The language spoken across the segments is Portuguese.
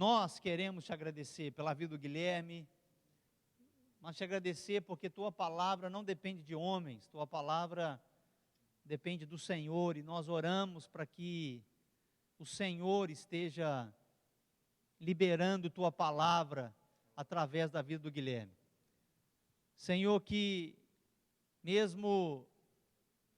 Nós queremos te agradecer pela vida do Guilherme, mas te agradecer porque tua palavra não depende de homens, tua palavra depende do Senhor, e nós oramos para que o Senhor esteja liberando tua palavra através da vida do Guilherme. Senhor, que mesmo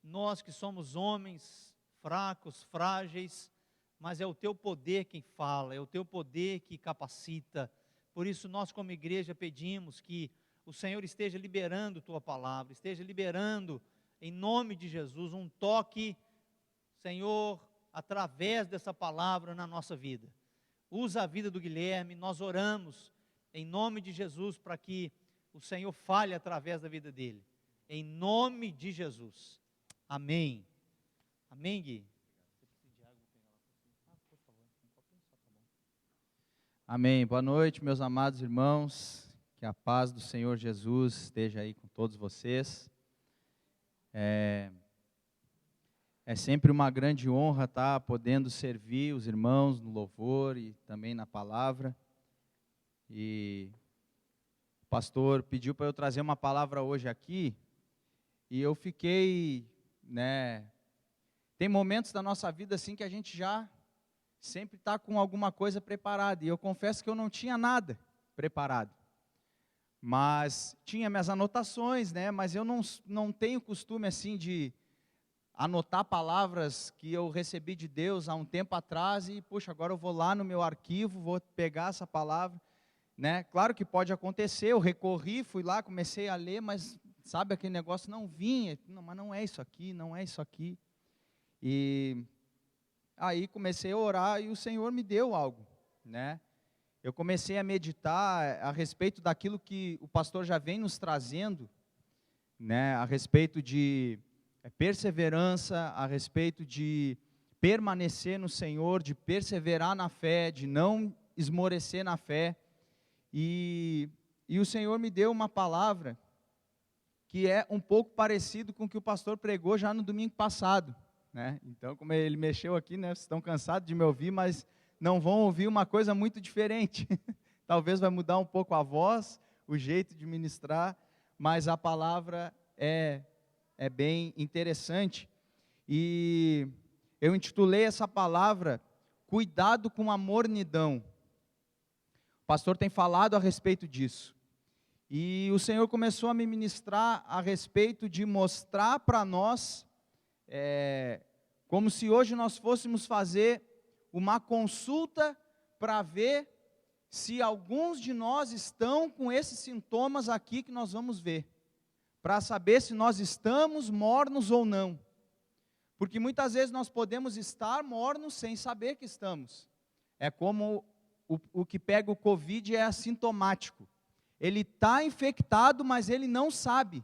nós que somos homens fracos, frágeis, mas é o teu poder quem fala, é o teu poder que capacita. Por isso nós como igreja pedimos que o Senhor esteja liberando tua palavra, esteja liberando em nome de Jesus um toque, Senhor, através dessa palavra na nossa vida. Usa a vida do Guilherme, nós oramos em nome de Jesus para que o Senhor fale através da vida dele. Em nome de Jesus. Amém. Amém, Gui? Amém. Boa noite, meus amados irmãos. Que a paz do Senhor Jesus esteja aí com todos vocês. É sempre uma grande honra estar podendo servir os irmãos no louvor e também na palavra. E o pastor pediu para eu trazer uma palavra hoje aqui, e eu fiquei, tem momentos da nossa vida assim que a gente já sempre está com alguma coisa preparada, e eu confesso que eu não tinha nada preparado, mas tinha minhas anotações, mas eu não tenho costume assim de anotar palavras que eu recebi de Deus há um tempo atrás, e puxa, agora eu vou lá no meu arquivo, vou pegar essa palavra, claro que pode acontecer, eu recorri, fui lá, comecei a ler, mas sabe, aquele negócio não vinha, mas não é isso aqui, não é isso aqui, e aí comecei a orar e o Senhor me deu algo, Eu comecei a meditar a respeito daquilo que o pastor já vem nos trazendo, a respeito de perseverança, a respeito de permanecer no Senhor, de perseverar na fé, de não esmorecer na fé, e o Senhor me deu uma palavra que é um pouco parecido com o que o pastor pregou já no domingo passado, Então, como ele mexeu aqui, vocês estão cansados de me ouvir, mas não vão ouvir uma coisa muito diferente. Talvez vai mudar um pouco a voz, o jeito de ministrar, mas a palavra é bem interessante. E eu intitulei essa palavra, Cuidado com a Mornidão. O pastor tem falado a respeito disso. E o Senhor começou a me ministrar a respeito de mostrar para nós, como se hoje nós fôssemos fazer uma consulta para ver se alguns de nós estão com esses sintomas aqui que nós vamos ver, para saber se nós estamos mornos ou não, porque muitas vezes nós podemos estar mornos sem saber que estamos. É como o que pega o Covid, é assintomático, ele está infectado, mas ele não sabe.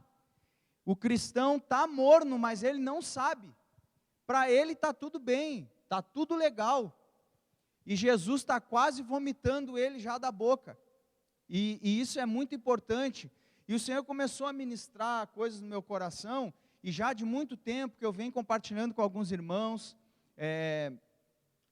O cristão está morno, mas ele não sabe. Para ele está tudo bem, está tudo legal. E Jesus está quase vomitando ele já da boca. E isso é muito importante. E o Senhor começou a ministrar coisas no meu coração, e já de muito tempo que eu venho compartilhando com alguns irmãos,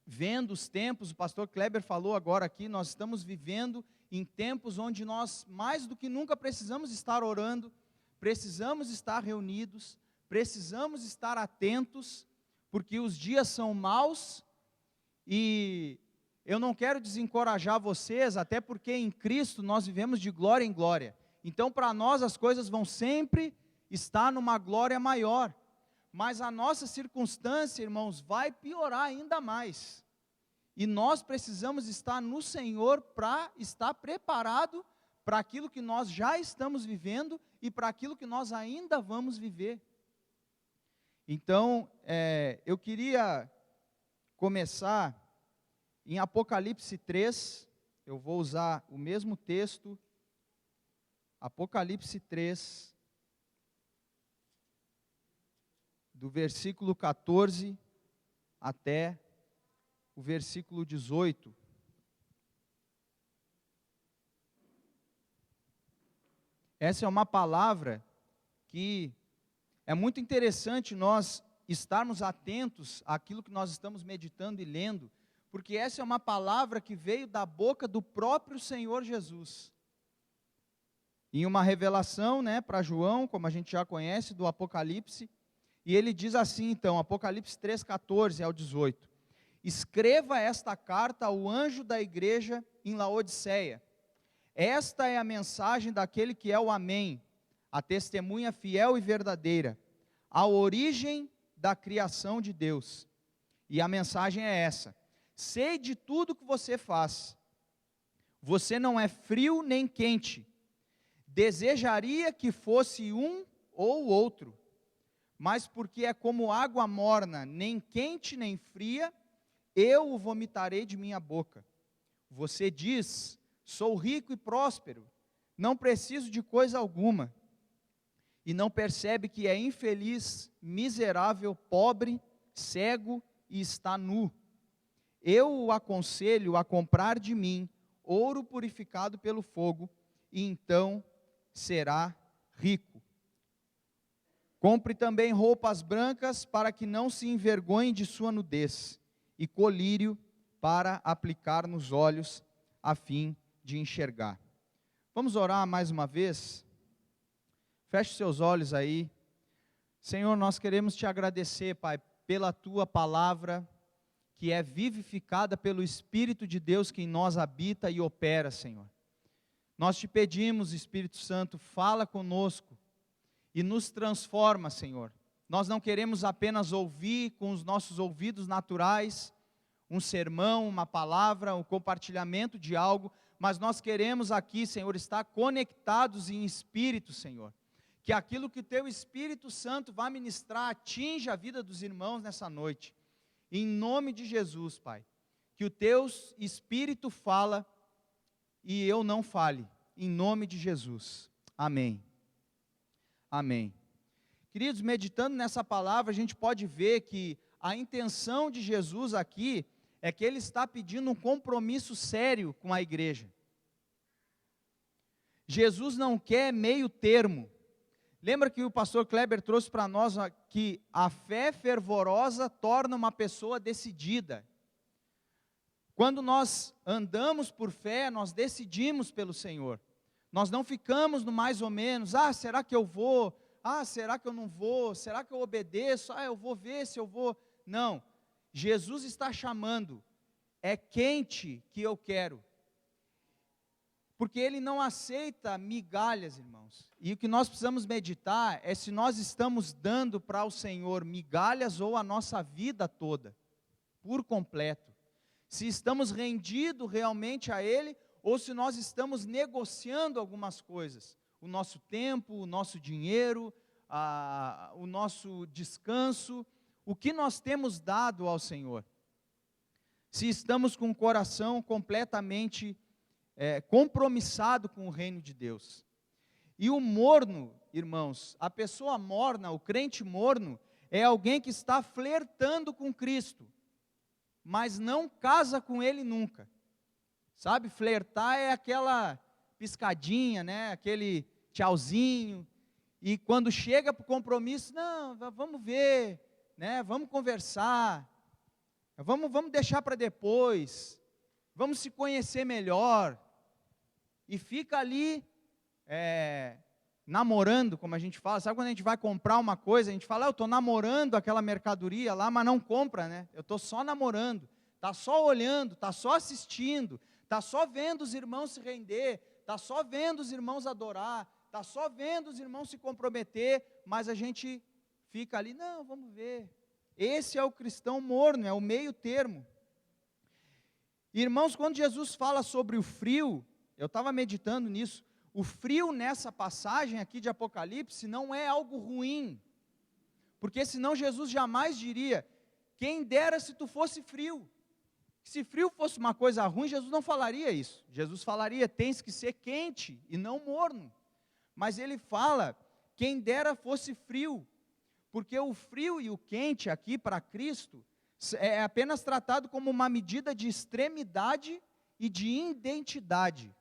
vendo os tempos, o pastor Kleber falou agora aqui, nós estamos vivendo em tempos onde nós, mais do que nunca, precisamos estar orando, precisamos estar reunidos, precisamos estar atentos, porque os dias são maus, e eu não quero desencorajar vocês, até porque em Cristo nós vivemos de glória em glória, então para nós as coisas vão sempre estar numa glória maior, mas a nossa circunstância, irmãos, vai piorar ainda mais, e nós precisamos estar no Senhor para estar preparado para aquilo que nós já estamos vivendo e para aquilo que nós ainda vamos viver. Então, eu queria começar em Apocalipse 3, eu vou usar o mesmo texto, Apocalipse 3, do versículo 14 até o versículo 18. Essa é uma palavra que é muito interessante nós estarmos atentos àquilo que nós estamos meditando e lendo, porque essa é uma palavra que veio da boca do próprio Senhor Jesus. Em uma revelação, para João, como a gente já conhece, do Apocalipse, e ele diz assim então, Apocalipse 3:14 ao 18: escreva esta carta ao anjo da igreja em Laodiceia. Esta é a mensagem daquele que é o Amém, a testemunha fiel e verdadeira, a origem da criação de Deus. E a mensagem é essa: sei de tudo que você faz. Você não é frio nem quente. Desejaria que fosse um ou outro, mas porque é como água morna, nem quente nem fria, eu o vomitarei de minha boca. Você diz: sou rico e próspero, não preciso de coisa alguma, e não percebe que é infeliz, miserável, pobre, cego e está nu. Eu o aconselho a comprar de mim ouro purificado pelo fogo, e então será rico. Compre também roupas brancas para que não se envergonhe de sua nudez, e colírio para aplicar nos olhos, a fim de enxergar. Vamos orar mais uma vez? Feche seus olhos aí. Senhor, nós queremos te agradecer, Pai, pela tua palavra, que é vivificada pelo Espírito de Deus que em nós habita e opera, Senhor. Nós te pedimos, Espírito Santo, fala conosco e nos transforma, Senhor. Nós não queremos apenas ouvir com os nossos ouvidos naturais um sermão, uma palavra, um compartilhamento de algo, mas nós queremos aqui, Senhor, estar conectados em espírito, Senhor. Que aquilo que o teu Espírito Santo vai ministrar atinja a vida dos irmãos nessa noite. Em nome de Jesus, Pai. Que o teu Espírito fala e eu não fale. Em nome de Jesus. Amém. Amém. Queridos, meditando nessa palavra, a gente pode ver que a intenção de Jesus aqui é que ele está pedindo um compromisso sério com a igreja. Jesus não quer meio termo. Lembra que o pastor Kleber trouxe para nós que a fé fervorosa torna uma pessoa decidida. Quando nós andamos por fé, nós decidimos pelo Senhor. Nós não ficamos no mais ou menos, será que eu vou? Será que eu não vou? Será que eu obedeço? Eu vou ver se eu vou. Não, Jesus está chamando, é quente que eu quero. Porque Ele não aceita migalhas, irmãos. E o que nós precisamos meditar é se nós estamos dando para o Senhor migalhas ou a nossa vida toda, por completo. Se estamos rendidos realmente a Ele, ou se nós estamos negociando algumas coisas. O nosso tempo, o nosso dinheiro, o nosso descanso, o que nós temos dado ao Senhor. Se estamos com o coração completamente compromissado com o reino de Deus. E o morno, irmãos, a pessoa morna, o crente morno, é alguém que está flertando com Cristo, mas não casa com Ele nunca. Sabe, flertar é aquela piscadinha, aquele tchauzinho, e quando chega para o compromisso, não, vamos ver, vamos conversar, vamos deixar para depois, vamos se conhecer melhor, e fica ali namorando, como a gente fala. Sabe quando a gente vai comprar uma coisa, a gente fala, eu estou namorando aquela mercadoria lá, mas não compra, eu estou só namorando, está só olhando, está só assistindo, está só vendo os irmãos se render, está só vendo os irmãos adorar, está só vendo os irmãos se comprometer, mas a gente fica ali, não, vamos ver. Esse é o cristão morno, é o meio termo. Irmãos, quando Jesus fala sobre o frio, eu estava meditando nisso, o frio nessa passagem aqui de Apocalipse não é algo ruim, porque senão Jesus jamais diria, quem dera se tu fosse frio. Se frio fosse uma coisa ruim, Jesus não falaria isso. Jesus falaria, tens que ser quente e não morno. Mas ele fala, quem dera fosse frio, porque o frio e o quente aqui para Cristo é apenas tratado como uma medida de extremidade e de identidade.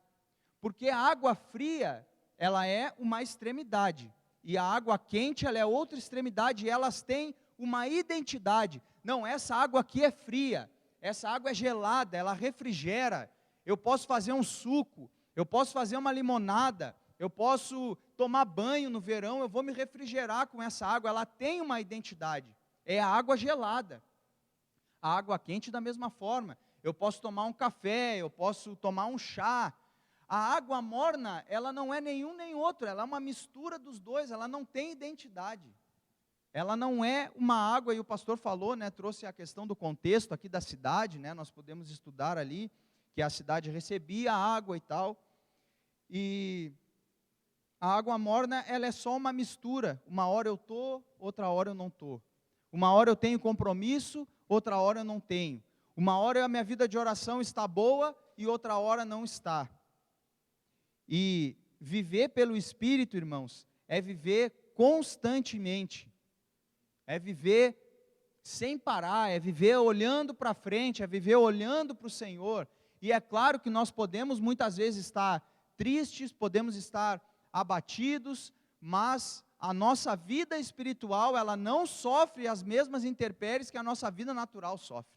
Porque a água fria, ela é uma extremidade, e a água quente, ela é outra extremidade, e elas têm uma identidade. Não, essa água aqui é fria, essa água é gelada, ela refrigera. Eu posso fazer um suco, eu posso fazer uma limonada, eu posso tomar banho no verão, eu vou me refrigerar com essa água, ela tem uma identidade, é a água gelada. A água quente da mesma forma, eu posso tomar um café, eu posso tomar um chá. A água morna, ela não é nenhum nem outro, ela é uma mistura dos dois, ela não tem identidade. Ela não é uma água, e o pastor falou, né, trouxe a questão do contexto aqui da cidade, né, nós podemos estudar ali, que a cidade recebia água e tal, e a água morna, ela é só uma mistura, uma hora eu estou, outra hora eu não estou. Uma hora eu tenho compromisso, outra hora eu não tenho. Uma hora a minha vida de oração está boa, e outra hora não está. E viver pelo Espírito, irmãos, é viver constantemente, é viver sem parar, é viver olhando para frente, é viver olhando para o Senhor. E é claro que nós podemos muitas vezes estar tristes, podemos estar abatidos, mas a nossa vida espiritual, ela não sofre as mesmas intempéries que a nossa vida natural sofre.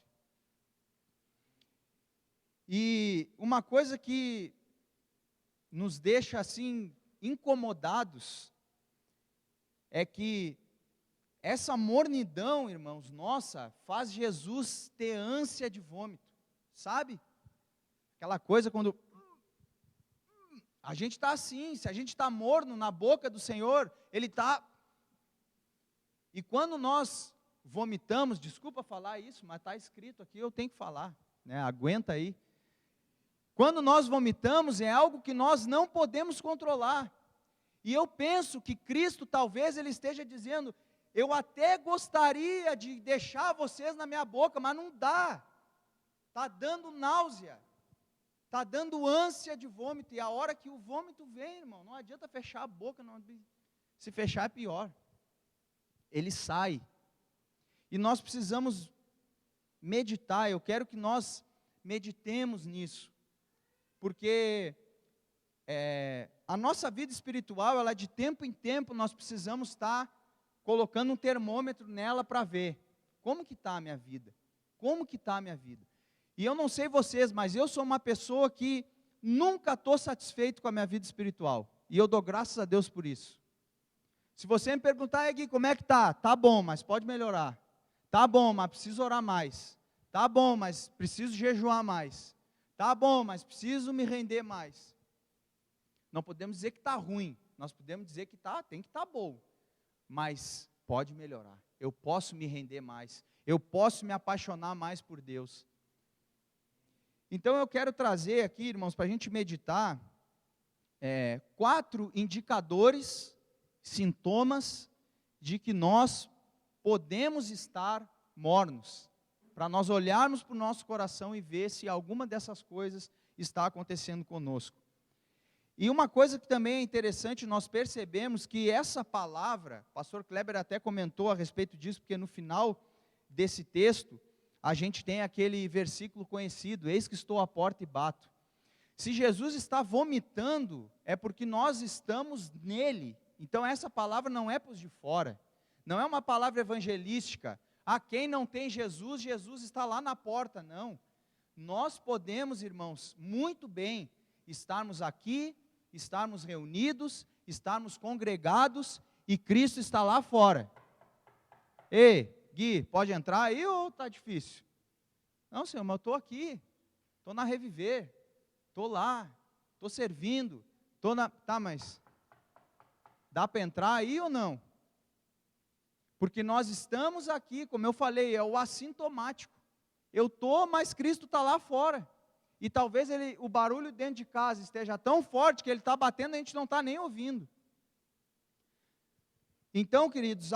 E uma coisa que nos deixa assim incomodados é que essa mornidão, irmãos, nossa, faz Jesus ter ânsia de vômito, sabe? Aquela coisa quando a gente está assim, se a gente está morno na boca do Senhor, Ele está. E quando nós vomitamos, desculpa falar isso, mas está escrito aqui, eu tenho que falar, né? Aguenta aí. Quando nós vomitamos, é algo que nós não podemos controlar. E eu penso que Cristo, talvez Ele esteja dizendo, eu até gostaria de deixar vocês na minha boca, mas não dá. Está dando náusea. Está dando ânsia de vômito. E a hora que o vômito vem, irmão, não adianta fechar a boca. Não, se fechar é pior. Ele sai. E nós precisamos meditar. Eu quero que nós meditemos nisso. Porque a nossa vida espiritual, ela de tempo em tempo, nós precisamos estar colocando um termômetro nela para ver como que está a minha vida, como que está a minha vida. E eu não sei vocês, mas eu sou uma pessoa que nunca estou satisfeito com a minha vida espiritual, e eu dou graças a Deus por isso. Se você me perguntar, Gui, como é que está? Tá bom, mas pode melhorar. Tá bom, mas preciso orar mais. Tá bom, mas preciso jejuar mais. Tá bom, mas preciso me render mais. Não podemos dizer que está ruim, nós podemos dizer que tem que estar bom. Mas pode melhorar, eu posso me render mais, eu posso me apaixonar mais por Deus. Então eu quero trazer aqui, irmãos, para a gente meditar, 4 indicadores, sintomas, de que nós podemos estar mornos, para nós olharmos para o nosso coração e ver se alguma dessas coisas está acontecendo conosco. E uma coisa que também é interessante, nós percebemos que essa palavra, o pastor Kleber até comentou a respeito disso, porque no final desse texto, a gente tem aquele versículo conhecido, eis que estou à porta e bato. Se Jesus está vomitando, é porque nós estamos nele. Então essa palavra não é para os de fora, não é uma palavra evangelística. Quem não tem Jesus, Jesus está lá na porta, não. Nós podemos, irmãos, muito bem estarmos aqui, estarmos reunidos, estarmos congregados e Cristo está lá fora. Ei, Gui, pode entrar aí ou está difícil? Não, Senhor, mas eu estou aqui, estou na Reviver, estou lá, estou servindo, estou na... Tá, mas dá para entrar aí ou não? Porque nós estamos aqui, como eu falei, é o assintomático. Eu estou, mas Cristo está lá fora. E talvez o barulho dentro de casa esteja tão forte que ele está batendo e a gente não está nem ouvindo. Então, queridos,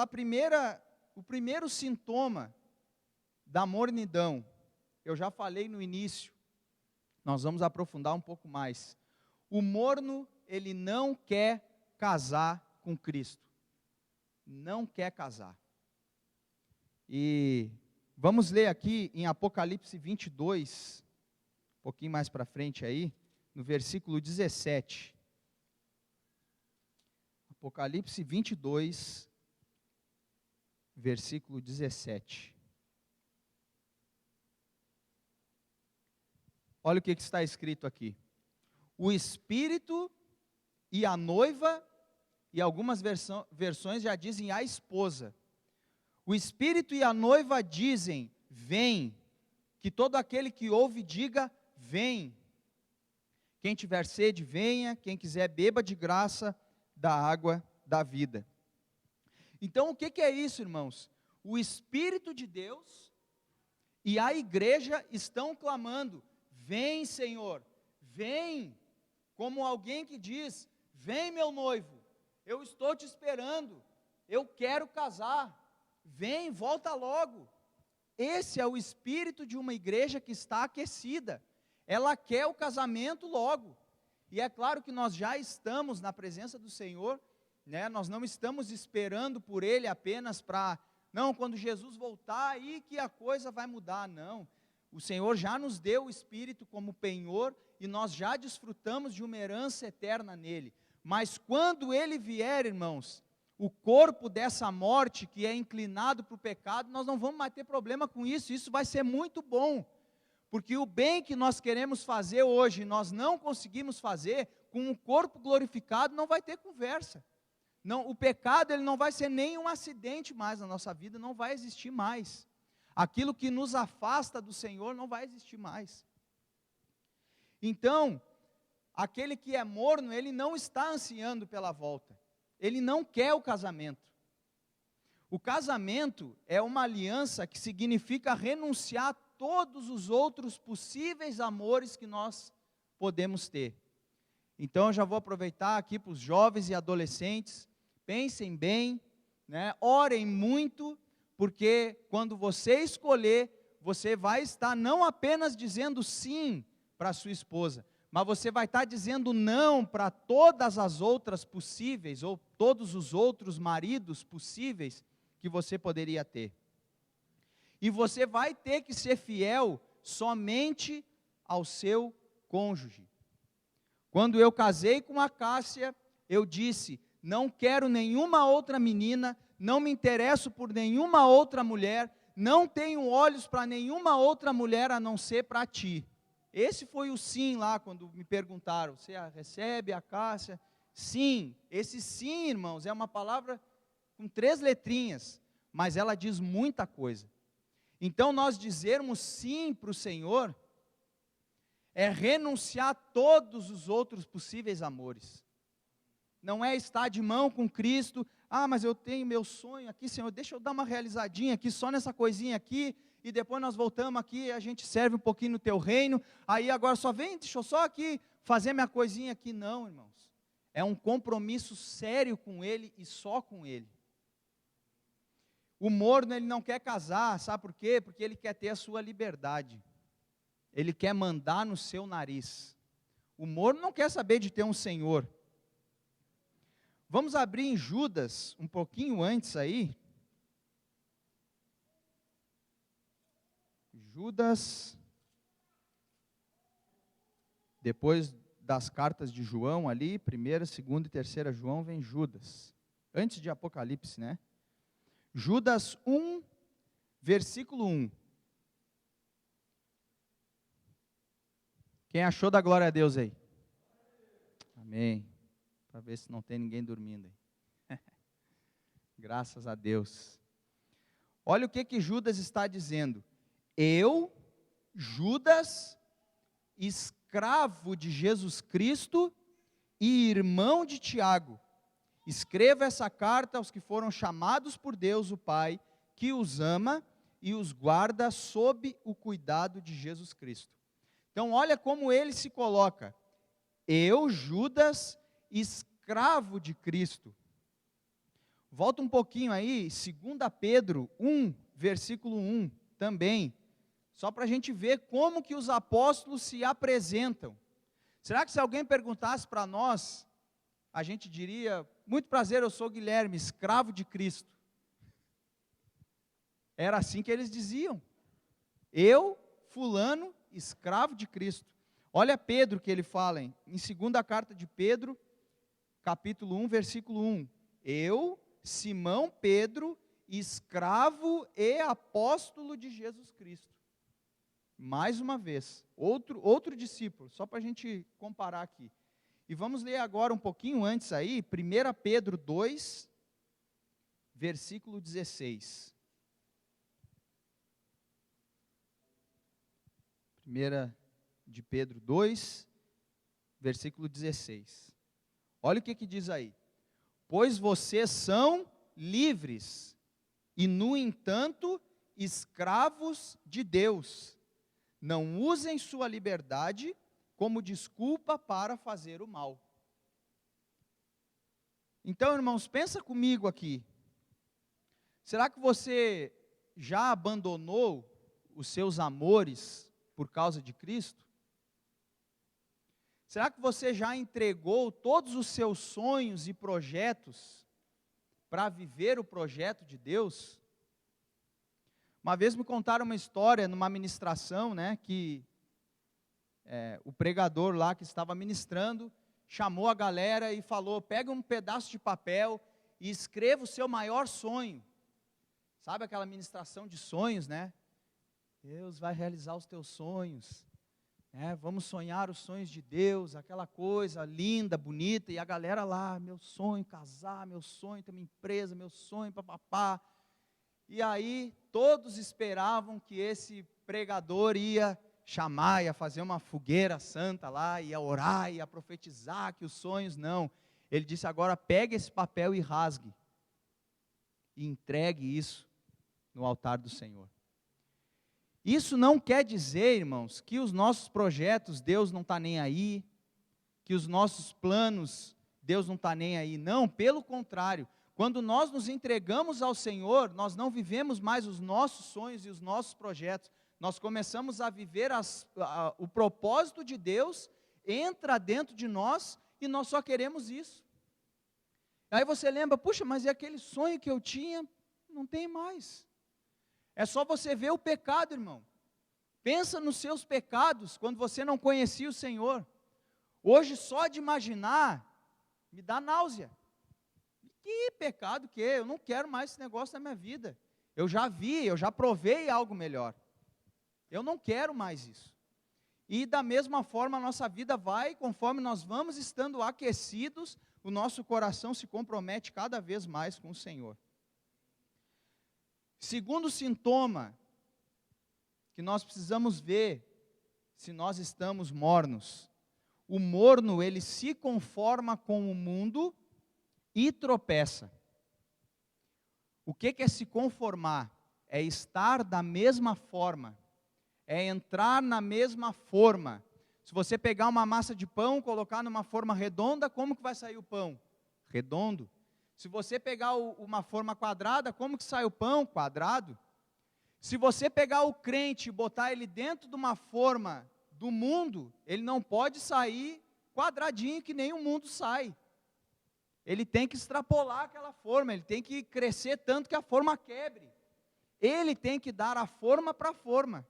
o primeiro sintoma da mornidão, eu já falei no início, nós vamos aprofundar um pouco mais. O morno, ele não quer casar com Cristo. Não quer casar. E vamos ler aqui em Apocalipse 22, um pouquinho mais para frente aí, no versículo 17. Apocalipse 22, versículo 17. olha o que está escrito aqui. O Espírito e a noiva, e algumas versões já dizem a esposa. O Espírito e a noiva dizem, vem. Que todo aquele que ouve diga, vem. Quem tiver sede, venha. Quem quiser, beba de graça da água da vida. Então, o que é isso, irmãos? O Espírito de Deus e a igreja estão clamando, vem, Senhor, vem. Como alguém que diz, vem, meu noivo, eu estou te esperando, eu quero casar, vem, volta logo. Esse é o espírito de uma igreja que está aquecida, ela quer o casamento logo, e é claro que nós já estamos na presença do Senhor, né? Nós não estamos esperando por Ele apenas para, não, quando Jesus voltar, aí que a coisa vai mudar, não. O Senhor já nos deu o Espírito como penhor, e nós já desfrutamos de uma herança eterna nele, mas quando Ele vier, irmãos, o corpo dessa morte que é inclinado para o pecado, nós não vamos mais ter problema com isso, isso vai ser muito bom, porque o bem que nós queremos fazer hoje, nós não conseguimos fazer, com o corpo glorificado não vai ter conversa, não, o pecado ele não vai ser nem um acidente mais na nossa vida, não vai existir mais, aquilo que nos afasta do Senhor não vai existir mais. Então, aquele que é morno, ele não está ansiando pela volta, ele não quer o casamento. O casamento é uma aliança que significa renunciar a todos os outros possíveis amores que nós podemos ter. Então eu já vou aproveitar aqui para os jovens e adolescentes, pensem bem, né? Orem muito, porque quando você escolher, você vai estar não apenas dizendo sim para a sua esposa, mas você vai estar dizendo não para todas as outras possíveis, ou todos os outros maridos possíveis que você poderia ter. E você vai ter que ser fiel somente ao seu cônjuge. Quando eu casei com a Cássia, eu disse, não quero nenhuma outra menina, não me interesso por nenhuma outra mulher, não tenho olhos para nenhuma outra mulher a não ser para ti. Esse foi o sim lá, quando me perguntaram, você recebe a Cássia? Sim, esse sim, irmãos, é uma palavra com 3 letrinhas, mas ela diz muita coisa. Então nós dizermos sim para o Senhor, é renunciar a todos os outros possíveis amores. Não é estar de mão com Cristo, mas eu tenho meu sonho aqui, Senhor, deixa eu dar uma realizadinha aqui, só nessa coisinha aqui, e depois nós voltamos aqui, a gente serve um pouquinho no teu reino, aí agora só vem, deixa eu só aqui fazer minha coisinha aqui. Não, irmãos, é um compromisso sério com Ele e só com Ele. O morno, ele não quer casar, sabe por quê? Porque ele quer ter a sua liberdade, ele quer mandar no seu nariz. O morno não quer saber de ter um senhor. Vamos abrir em Judas, um pouquinho antes aí, Judas, depois das cartas de João ali, 1ª, 2ª e 3ª João, vem Judas, antes de Apocalipse, né? Judas 1, versículo 1. Quem achou da glória a Deus aí? Amém. Para ver se não tem ninguém dormindo aí. Graças a Deus. Olha o que Judas está dizendo. Eu, Judas, escravo de Jesus Cristo e irmão de Tiago, escrevo essa carta aos que foram chamados por Deus o Pai, que os ama e os guarda sob o cuidado de Jesus Cristo. Então olha como ele se coloca. Eu, Judas, escravo de Cristo. Volta um pouquinho aí, 2 Pedro 1, versículo 1, também. Só para a gente ver como que os apóstolos se apresentam. Será que se alguém perguntasse para nós, a gente diria, muito prazer, eu sou Guilherme, escravo de Cristo. Era assim que eles diziam. Eu, fulano, escravo de Cristo. Olha Pedro que ele fala em 2ª carta de Pedro, capítulo 1, versículo 1. Eu, Simão Pedro, escravo e apóstolo de Jesus Cristo. mais uma vez, outro discípulo, só para a gente comparar aqui. E vamos ler agora um pouquinho antes aí, 1 Pedro 2, versículo 16. 1 de Pedro 2, versículo 16. Olha o que diz aí. Pois vocês são livres, e no entanto, escravos de Deus. Não usem sua liberdade como desculpa para fazer o mal. Então, irmãos, pensa comigo aqui. Será que você já abandonou os seus amores por causa de Cristo? Será que você já entregou todos os seus sonhos e projetos para viver o projeto de Deus? Uma vez me contaram uma história numa ministração, né, que o pregador lá que estava ministrando chamou a galera e falou: pega um pedaço de papel e escreva o seu maior sonho. Sabe aquela ministração de sonhos, né? Deus vai realizar os teus sonhos. Vamos sonhar os sonhos de Deus, aquela coisa linda, bonita, e a galera lá, meu sonho casar, meu sonho ter uma empresa, meu sonho papapá. E aí todos esperavam que esse pregador ia chamar, ia fazer uma fogueira santa lá, ia orar, ia profetizar que os sonhos, não. Ele disse: agora pegue esse papel e rasgue, e entregue isso no altar do Senhor. Isso não quer dizer, irmãos, que os nossos projetos Deus não está nem aí, que os nossos planos Deus não está nem aí. Não, pelo contrário. Quando nós nos entregamos ao Senhor, nós não vivemos mais os nossos sonhos e os nossos projetos. Nós começamos a viver o propósito de Deus, entra dentro de nós e nós só queremos isso. Aí você lembra: puxa, mas e aquele sonho que eu tinha? Não tem mais. É só você ver o pecado, irmão. Pensa nos seus pecados quando você não conhecia o Senhor. Hoje, só de imaginar, me dá náusea. Que pecado que é? Eu não quero mais esse negócio na minha vida. Eu já vi, eu já provei algo melhor. Eu não quero mais isso. E da mesma forma a nossa vida vai, conforme nós vamos estando aquecidos, o nosso coração se compromete cada vez mais com o Senhor. Segundo sintoma que nós precisamos ver se nós estamos mornos. O morno, ele se conforma com o mundo e tropeça. O que é se conformar? É estar da mesma forma, é entrar na mesma forma. Se você pegar uma massa de pão, colocar numa forma redonda, como que vai sair o pão? Redondo. Se você pegar uma forma quadrada, como que sai o pão? Quadrado. Se você pegar o crente e botar ele dentro de uma forma do mundo, ele não pode sair quadradinho que nem o mundo sai. Ele tem que extrapolar aquela forma, ele tem que crescer tanto que a forma quebre. Ele tem que dar a forma para a forma.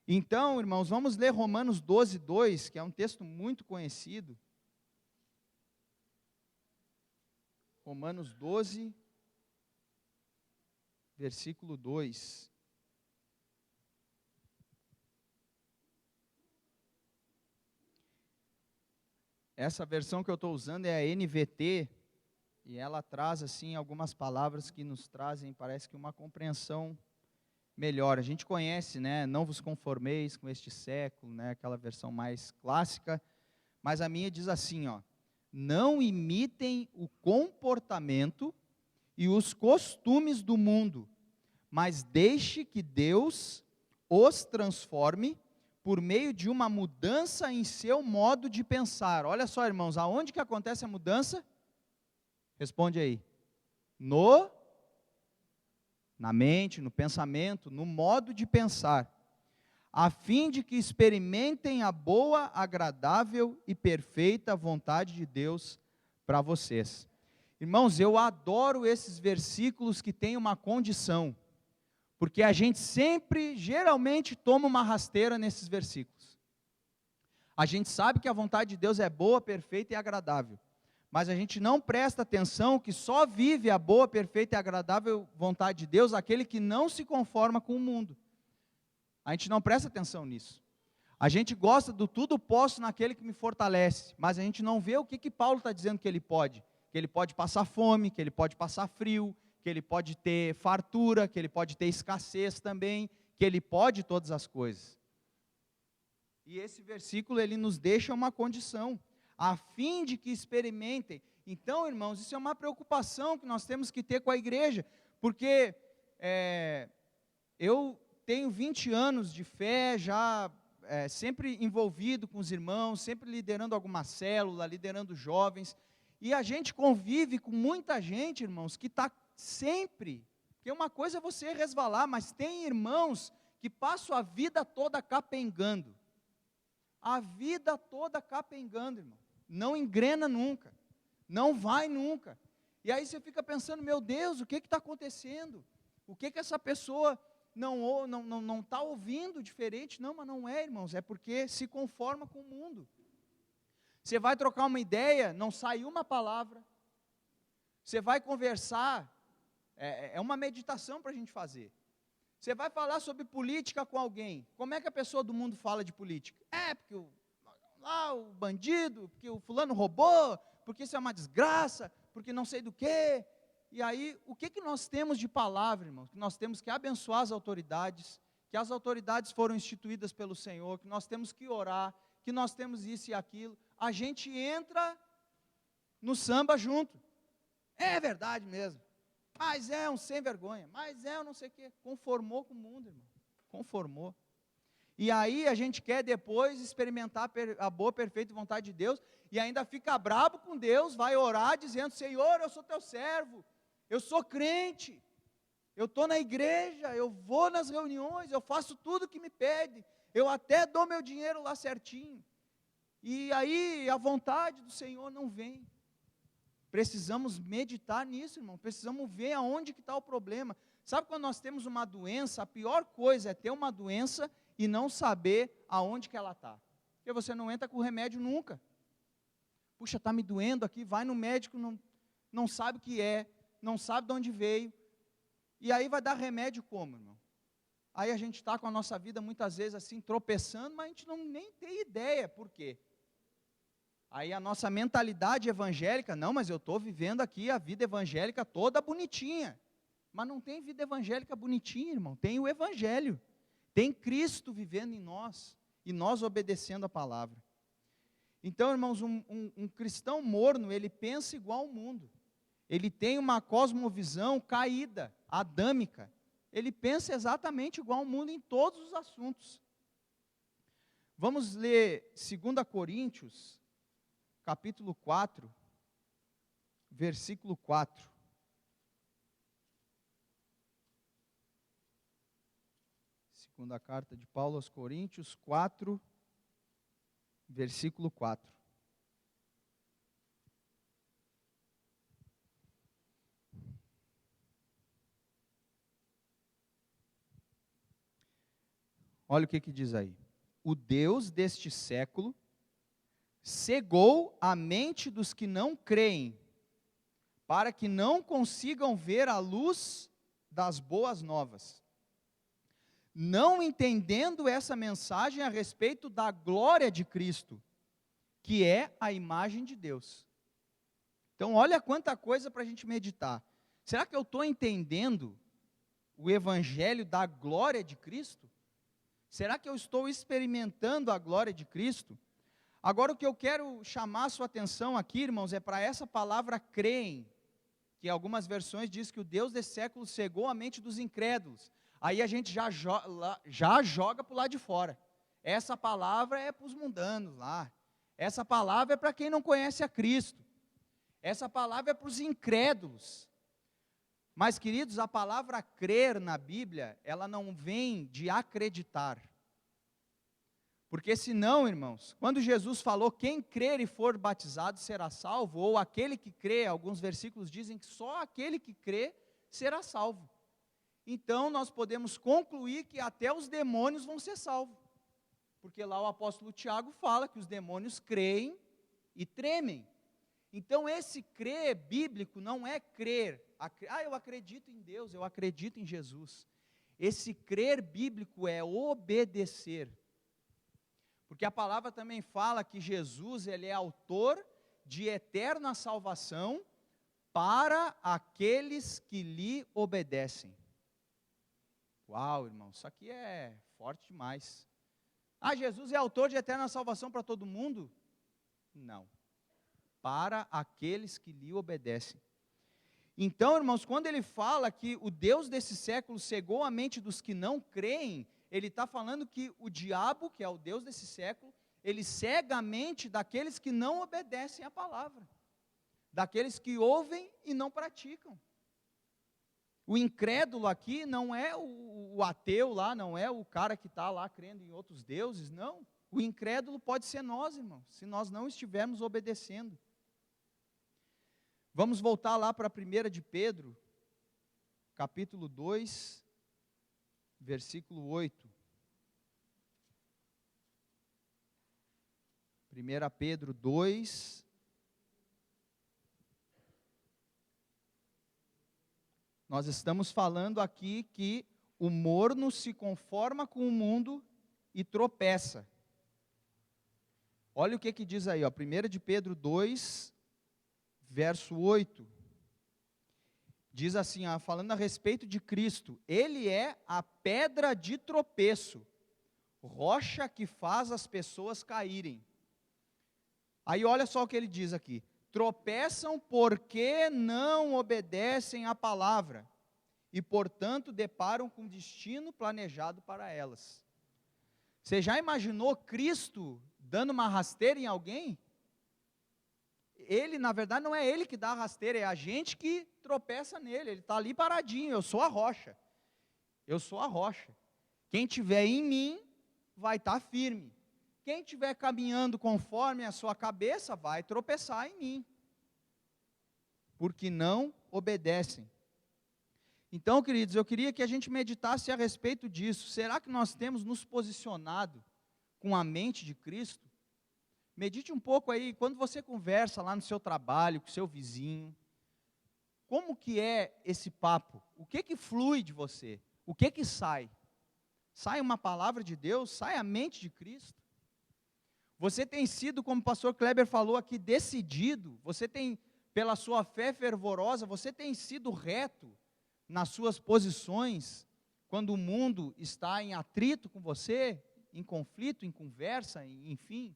Então, irmãos, vamos ler Romanos 12, 2, que é um texto muito conhecido. Romanos 12, versículo 2. Essa versão que eu estou usando é a NVT, e ela traz assim algumas palavras que nos trazem, parece que uma compreensão melhor. A gente conhece, né, não vos conformeis com este século, né, aquela versão mais clássica, mas a minha diz assim, ó: não imitem o comportamento e os costumes do mundo, mas deixe que Deus os transforme por meio de uma mudança em seu modo de pensar. Olha só, irmãos, aonde que acontece a mudança? Responde aí. Na mente, no pensamento, no modo de pensar, a fim de que experimentem a boa, agradável e perfeita vontade de Deus para vocês. Irmãos, eu adoro esses versículos que têm uma condição, porque a gente sempre, geralmente, toma uma rasteira nesses versículos. A gente sabe que a vontade de Deus é boa, perfeita e agradável, mas a gente não presta atenção que só vive a boa, perfeita e agradável vontade de Deus aquele que não se conforma com o mundo. A gente não presta atenção nisso. A gente gosta do tudo posso naquele que me fortalece, mas a gente não vê o que Paulo está dizendo que ele pode. Que ele pode passar fome, que ele pode passar frio, que ele pode ter fartura, que ele pode ter escassez também, que ele pode todas as coisas. E esse versículo, ele nos deixa uma condição, a fim de que experimentem. Então, irmãos, isso é uma preocupação que nós temos que ter com a igreja, porque eu tenho 20 anos de fé, já sempre envolvido com os irmãos, sempre liderando alguma célula, liderando jovens, e a gente convive com muita gente, irmãos, que está sempre, porque uma coisa é você resvalar, mas tem irmãos que passam a vida toda capengando, irmão, não engrena nunca, não vai nunca, e aí você fica pensando, meu Deus, o que está acontecendo? O que essa pessoa não está ouvindo diferente? Não, mas não é, irmãos, é porque se conforma com o mundo. Você vai trocar uma ideia, não sai uma palavra. Você vai conversar, é uma meditação para a gente fazer. Você vai falar sobre política com alguém, como é que a pessoa do mundo fala de política? Porque o bandido, porque o fulano roubou, porque isso é uma desgraça, porque não sei do quê. E aí, o que nós temos de palavra, irmãos? Que nós temos que abençoar as autoridades, que as autoridades foram instituídas pelo Senhor, que nós temos que orar, que nós temos isso e aquilo. A gente entra no samba junto. É verdade mesmo. Mas é um sem vergonha. Mas é um não sei o quê. Conformou com o mundo, irmão. Conformou. E aí a gente quer depois experimentar a boa, perfeita vontade de Deus, e ainda fica bravo com Deus, vai orar dizendo, Senhor, eu sou teu servo, eu sou crente, eu estou na igreja, eu vou nas reuniões, eu faço tudo que me pede, eu até dou meu dinheiro lá certinho, e aí a vontade do Senhor não vem. Precisamos meditar nisso, irmão, precisamos ver aonde que está o problema. Sabe quando nós temos uma doença, a pior coisa é ter uma doença e não saber aonde que ela está, porque você não entra com remédio nunca. Puxa, está me doendo aqui, vai no médico, não sabe o que é, não sabe de onde veio, e aí vai dar remédio como, irmão? Aí a gente está com a nossa vida muitas vezes assim, tropeçando, mas a gente nem tem ideia por quê. Aí a nossa mentalidade evangélica, não, mas eu estou vivendo aqui a vida evangélica toda bonitinha, mas não tem vida evangélica bonitinha, irmão, tem o evangelho, tem Cristo vivendo em nós, e nós obedecendo a palavra. Então, irmãos, um cristão morno, ele pensa igual ao mundo, ele tem uma cosmovisão caída, adâmica, ele pensa exatamente igual ao mundo em todos os assuntos. Vamos ler 2 Coríntios, capítulo 4, versículo 4. Segunda carta de Paulo aos Coríntios 4, versículo 4. Olha o que diz aí. O Deus deste século cegou a mente dos que não creem, para que não consigam ver a luz das boas novas, não entendendo essa mensagem a respeito da glória de Cristo, que é a imagem de Deus. Então, olha quanta coisa para a gente meditar. Será que eu estou entendendo o evangelho da glória de Cristo? Será que eu estou experimentando a glória de Cristo? Agora, o que eu quero chamar a sua atenção aqui, irmãos, é para essa palavra creem, que algumas versões diz que o Deus desse século cegou a mente dos incrédulos. Aí a gente já joga para o lado de fora. Essa palavra é para os mundanos lá. Essa palavra é para quem não conhece a Cristo. Essa palavra é para os incrédulos. Mas, queridos, a palavra crer na Bíblia, ela não vem de acreditar. Porque senão, irmãos, quando Jesus falou, quem crer e for batizado será salvo, ou aquele que crê, alguns versículos dizem que só aquele que crê será salvo. Então, nós podemos concluir que até os demônios vão ser salvos. Porque lá o apóstolo Tiago fala que os demônios creem e tremem. Então, esse crer bíblico não é crer, eu acredito em Deus, eu acredito em Jesus. Esse crer bíblico é obedecer. Porque a palavra também fala que Jesus, ele é autor de eterna salvação para aqueles que lhe obedecem. Uau, irmão, isso aqui é forte demais. Ah, Jesus é autor de eterna salvação para todo mundo? Não. Para aqueles que lhe obedecem. Então, irmãos, quando ele fala que o Deus desse século cegou a mente dos que não creem, ele está falando que o diabo, que é o Deus desse século, ele cega a mente daqueles que não obedecem à palavra, daqueles que ouvem e não praticam. O incrédulo aqui não é o ateu lá, não é o cara que está lá crendo em outros deuses, não. O incrédulo pode ser nós, irmãos, se nós não estivermos obedecendo. Vamos voltar lá para 1 de Pedro, capítulo 2, versículo 8. 1 Pedro 2, nós estamos falando aqui que o morno se conforma com o mundo e tropeça. Olha o que diz aí, ó, 1 de Pedro 2, verso 8. Diz assim, ó, falando a respeito de Cristo, ele é a pedra de tropeço, rocha que faz as pessoas caírem. Aí olha só o que ele diz aqui, tropeçam porque não obedecem à palavra, e portanto deparam com o destino planejado para elas. Você já imaginou Cristo dando uma rasteira em alguém? Ele, na verdade, não é ele que dá a rasteira, é a gente que tropeça nele, ele está ali paradinho, eu sou a rocha. Eu sou a rocha. Quem tiver em mim, vai estar firme. Quem estiver caminhando conforme a sua cabeça, vai tropeçar em mim. Porque não obedecem. Então, queridos, eu queria que a gente meditasse a respeito disso. Será que nós temos nos posicionado com a mente de Cristo? Medite um pouco aí, quando você conversa lá no seu trabalho, com o seu vizinho, como que é esse papo? O que flui de você? O que sai? Sai uma palavra de Deus? Sai a mente de Cristo? Você tem sido, como o pastor Kleber falou aqui, decidido, você tem, pela sua fé fervorosa, você tem sido reto nas suas posições, quando o mundo está em atrito com você, em conflito, em conversa, enfim.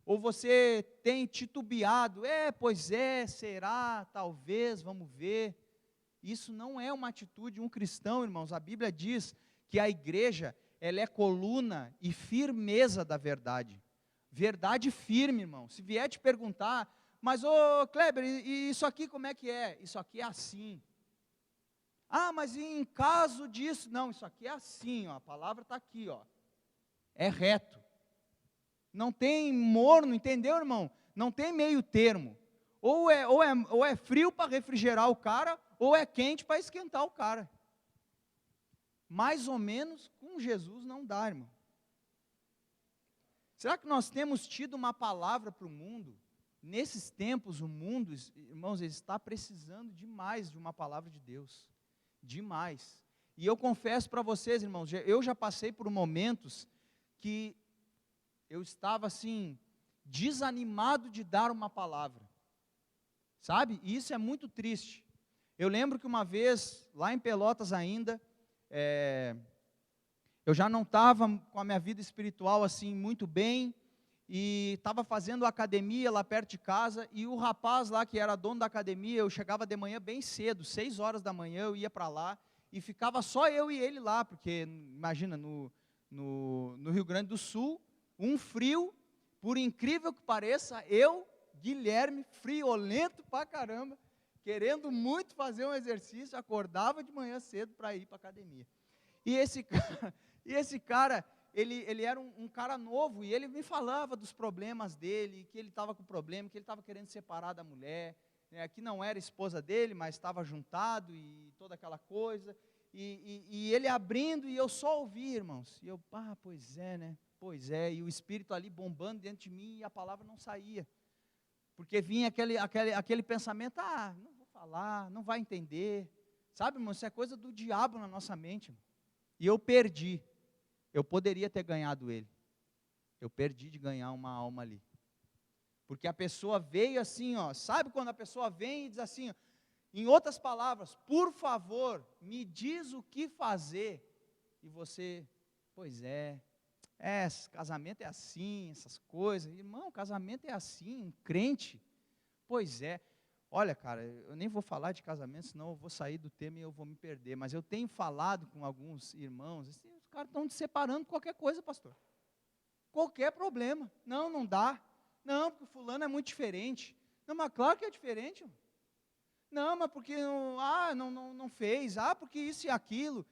Ou você tem titubeado, pois é, será, talvez, vamos ver. Isso não é uma atitude de um cristão, irmãos. A Bíblia diz que a igreja, ela é coluna e firmeza da verdade. Verdade firme, irmão. Se vier te perguntar, mas ô Kleber, e isso aqui como é que é? Isso aqui é assim. Ah, mas em caso disso, não, isso aqui é assim, ó, a palavra está aqui, ó. É reto. Não tem morno, entendeu, irmão? Não tem meio termo. Ou é frio para refrigerar o cara, ou é quente para esquentar o cara. Mais ou menos com Jesus não dá, irmão. Será que nós temos tido uma palavra para o mundo? Nesses tempos, o mundo, irmãos, ele está precisando demais de uma palavra de Deus. Demais. E eu confesso para vocês, irmãos, eu já passei por momentos que eu estava assim, desanimado de dar uma palavra. Sabe? E isso é muito triste. Eu lembro que uma vez, lá em Pelotas ainda, eu já não estava com a minha vida espiritual assim muito bem, e estava fazendo academia lá perto de casa, e o rapaz lá que era dono da academia, eu chegava de manhã bem cedo, 6 horas da manhã eu ia para lá, e ficava só eu e ele lá, porque imagina, no Rio Grande do Sul, um frio, por incrível que pareça, eu, Guilherme, friolento pra caramba, querendo muito fazer um exercício, acordava de manhã cedo para ir para a academia. E esse cara, ele era um cara novo, e ele me falava dos problemas dele, que ele estava com problema, que ele estava querendo separar da mulher, que não era esposa dele, mas estava juntado, e toda aquela coisa, e ele abrindo, e eu só ouvi, irmãos, e eu, pois é, né, pois é, e o Espírito ali bombando dentro de mim, e a palavra não saía, porque vinha aquele pensamento, não vou falar, não vai entender, sabe, irmão, isso é coisa do diabo na nossa mente, irmão. E eu perdi. Eu poderia ter ganhado ele. Eu perdi de ganhar uma alma ali. Porque a pessoa veio assim, ó, sabe quando a pessoa vem e diz assim, ó, em outras palavras, por favor, me diz o que fazer. E você, pois casamento é assim, essas coisas. Irmão, casamento é assim, um crente. Pois é. Olha, cara, eu nem vou falar de casamento, senão eu vou sair do tema e eu vou me perder. Mas eu tenho falado com alguns irmãos, assim, os caras estão se separando qualquer coisa, pastor. Qualquer problema. Não, não dá. Não, porque fulano é muito diferente. Não, mas claro que é diferente. Não, mas porque não fez. Porque isso e aquilo.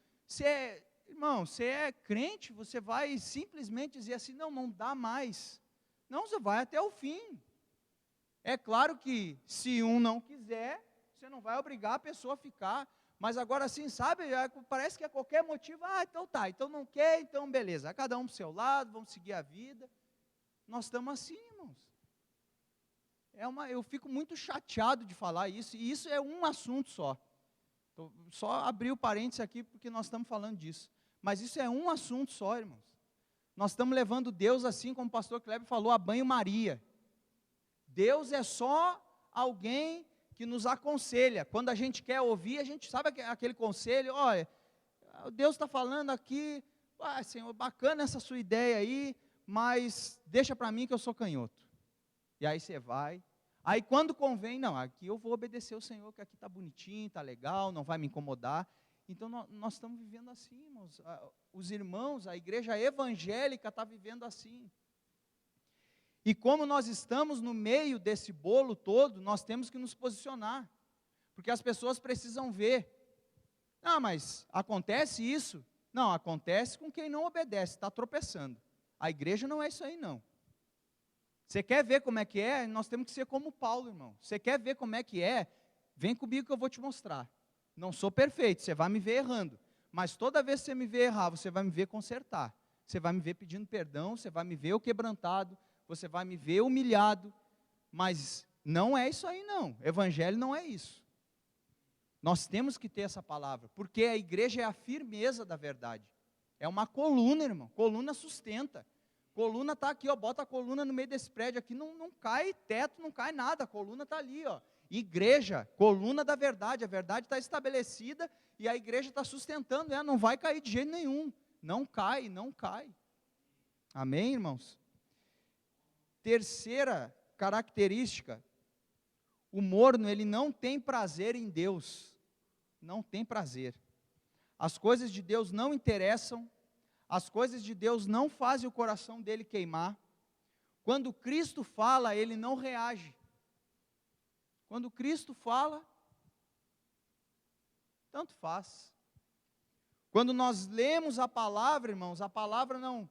Irmão, você é crente, você vai simplesmente dizer assim, não dá mais. Não, você vai até o fim. É claro que se um não quiser, você não vai obrigar a pessoa a ficar. Mas agora sim, sabe, parece que a qualquer motivo, então tá, então não quer, então beleza. Cada um para o seu lado, vamos seguir a vida. Nós estamos assim, irmãos. Eu fico muito chateado de falar isso, e isso é um assunto só. Só abrir o parênteses aqui, porque nós estamos falando disso. Mas isso é um assunto só, irmãos. Nós estamos levando Deus assim, como o pastor Kleber falou, a banho-maria. Deus é só alguém que nos aconselha. Quando a gente quer ouvir, a gente sabe aquele conselho, olha, Deus está falando aqui, Senhor, bacana essa sua ideia aí, mas deixa para mim que eu sou canhoto. E aí você vai. Aí quando convém, não, aqui eu vou obedecer o Senhor, que aqui está bonitinho, está legal, não vai me incomodar. Então nós estamos vivendo assim, irmãos. Os irmãos, a igreja evangélica está vivendo assim. E como nós estamos no meio desse bolo todo, nós temos que nos posicionar. Porque as pessoas precisam ver. Não, mas acontece isso? Não, acontece com quem não obedece, está tropeçando. A igreja não é isso aí, não. Você quer ver como é que é? Nós temos que ser como Paulo, irmão. Você quer ver como é que é? Vem comigo que eu vou te mostrar. Não sou perfeito, você vai me ver errando. Mas toda vez que você me ver errar, você vai me ver consertar. Você vai me ver pedindo perdão, você vai me ver quebrantado, você vai me ver humilhado. Mas não é isso aí, não. Evangelho não é isso. Nós temos que ter essa palavra, porque a igreja é a firmeza da verdade. É uma coluna, irmão. Coluna sustenta. Coluna está aqui, ó, bota a coluna no meio desse prédio aqui, não cai teto, não cai nada, a coluna está ali, ó. Igreja, coluna da verdade, a verdade está estabelecida e a igreja está sustentando ela, não vai cair de jeito nenhum, não cai, não cai. Amém, irmãos? Terceira característica, o morno, ele não tem prazer em Deus, não tem prazer. As coisas de Deus não interessam, as coisas de Deus não fazem o coração dele queimar. Quando Cristo fala, ele não reage. Quando Cristo fala, tanto faz. Quando nós lemos a palavra, irmãos, a palavra não...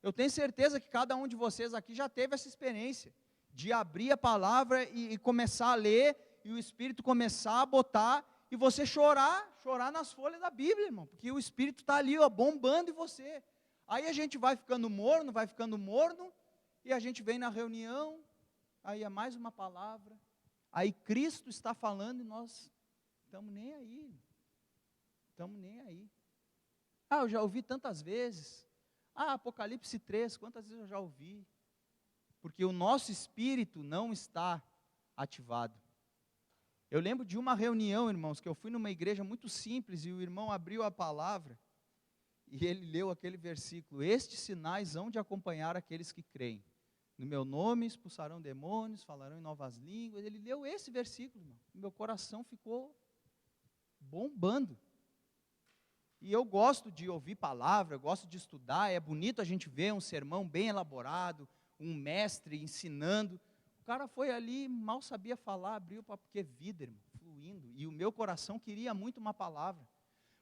Eu tenho certeza que cada um de vocês aqui já teve essa experiência, de abrir a palavra e começar a ler, e o Espírito começar a botar, e você chorar nas folhas da Bíblia, irmão, porque o Espírito está ali, ó, bombando em você. Aí a gente vai ficando morno, e a gente vem na reunião, aí é mais uma palavra, aí Cristo está falando e nós estamos nem aí, eu já ouvi tantas vezes, Apocalipse 3, quantas vezes eu já ouvi, porque o nosso espírito não está ativado. Eu lembro de uma reunião, irmãos, que eu fui numa igreja muito simples, e o irmão abriu a palavra, e ele leu aquele versículo, estes sinais hão de acompanhar aqueles que creem, no meu nome expulsarão demônios, falarão em novas línguas. Ele leu esse versículo, irmão, e meu coração ficou bombando. E eu gosto de ouvir palavra, eu gosto de estudar, é bonito a gente ver um sermão bem elaborado, um mestre ensinando. O cara foi ali, mal sabia falar, abriu para porque vida, irmão, fluindo, e o meu coração queria muito uma palavra.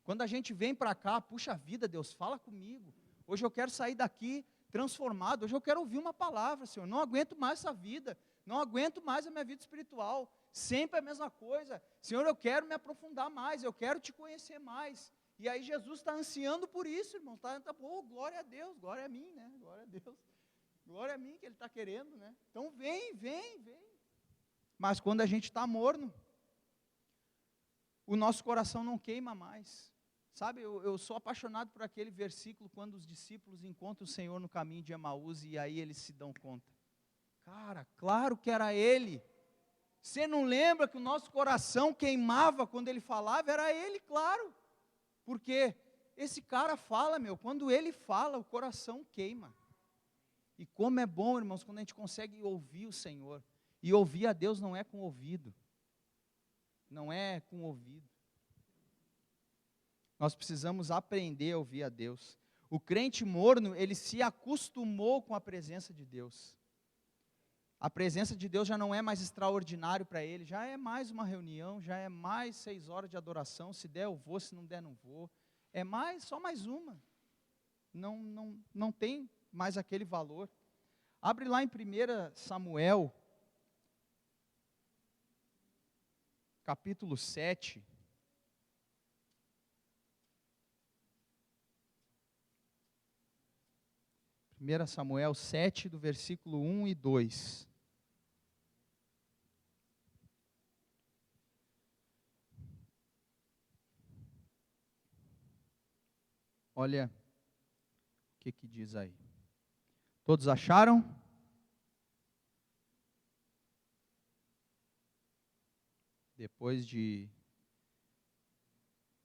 Quando a gente vem para cá, puxa vida, Deus, fala comigo, hoje eu quero sair daqui transformado, hoje eu quero ouvir uma palavra, Senhor, não aguento mais essa vida, não aguento mais a minha vida espiritual, sempre a mesma coisa, Senhor, eu quero me aprofundar mais, eu quero te conhecer mais. E aí Jesus está ansiando por isso, irmão, glória a Deus, glória a mim, né, glória a Deus, glória a mim que Ele está querendo, né, então vem, mas quando a gente está morno, o nosso coração não queima mais, Sabe, eu sou apaixonado por aquele versículo quando os discípulos encontram o Senhor no caminho de Emaús e aí eles se dão conta. Cara, claro que era Ele. Você não lembra que o nosso coração queimava quando Ele falava? Era Ele, claro. Porque esse cara fala, quando Ele fala, o coração queima. E como é bom, irmãos, quando a gente consegue ouvir o Senhor. E ouvir a Deus não é com o ouvido. Não é com o ouvido. Nós precisamos aprender a ouvir a Deus. O crente morno, ele se acostumou com a presença de Deus. A presença de Deus já não é mais extraordinário para ele, já é mais uma reunião, já é mais 6 horas de adoração, se der eu vou, se não der não vou. É só mais uma. Não tem mais aquele valor. Abre lá em 1 Samuel, capítulo 7. Samuel 7, do versículo 1 e 2. Olha o que diz aí. Todos acharam? Depois de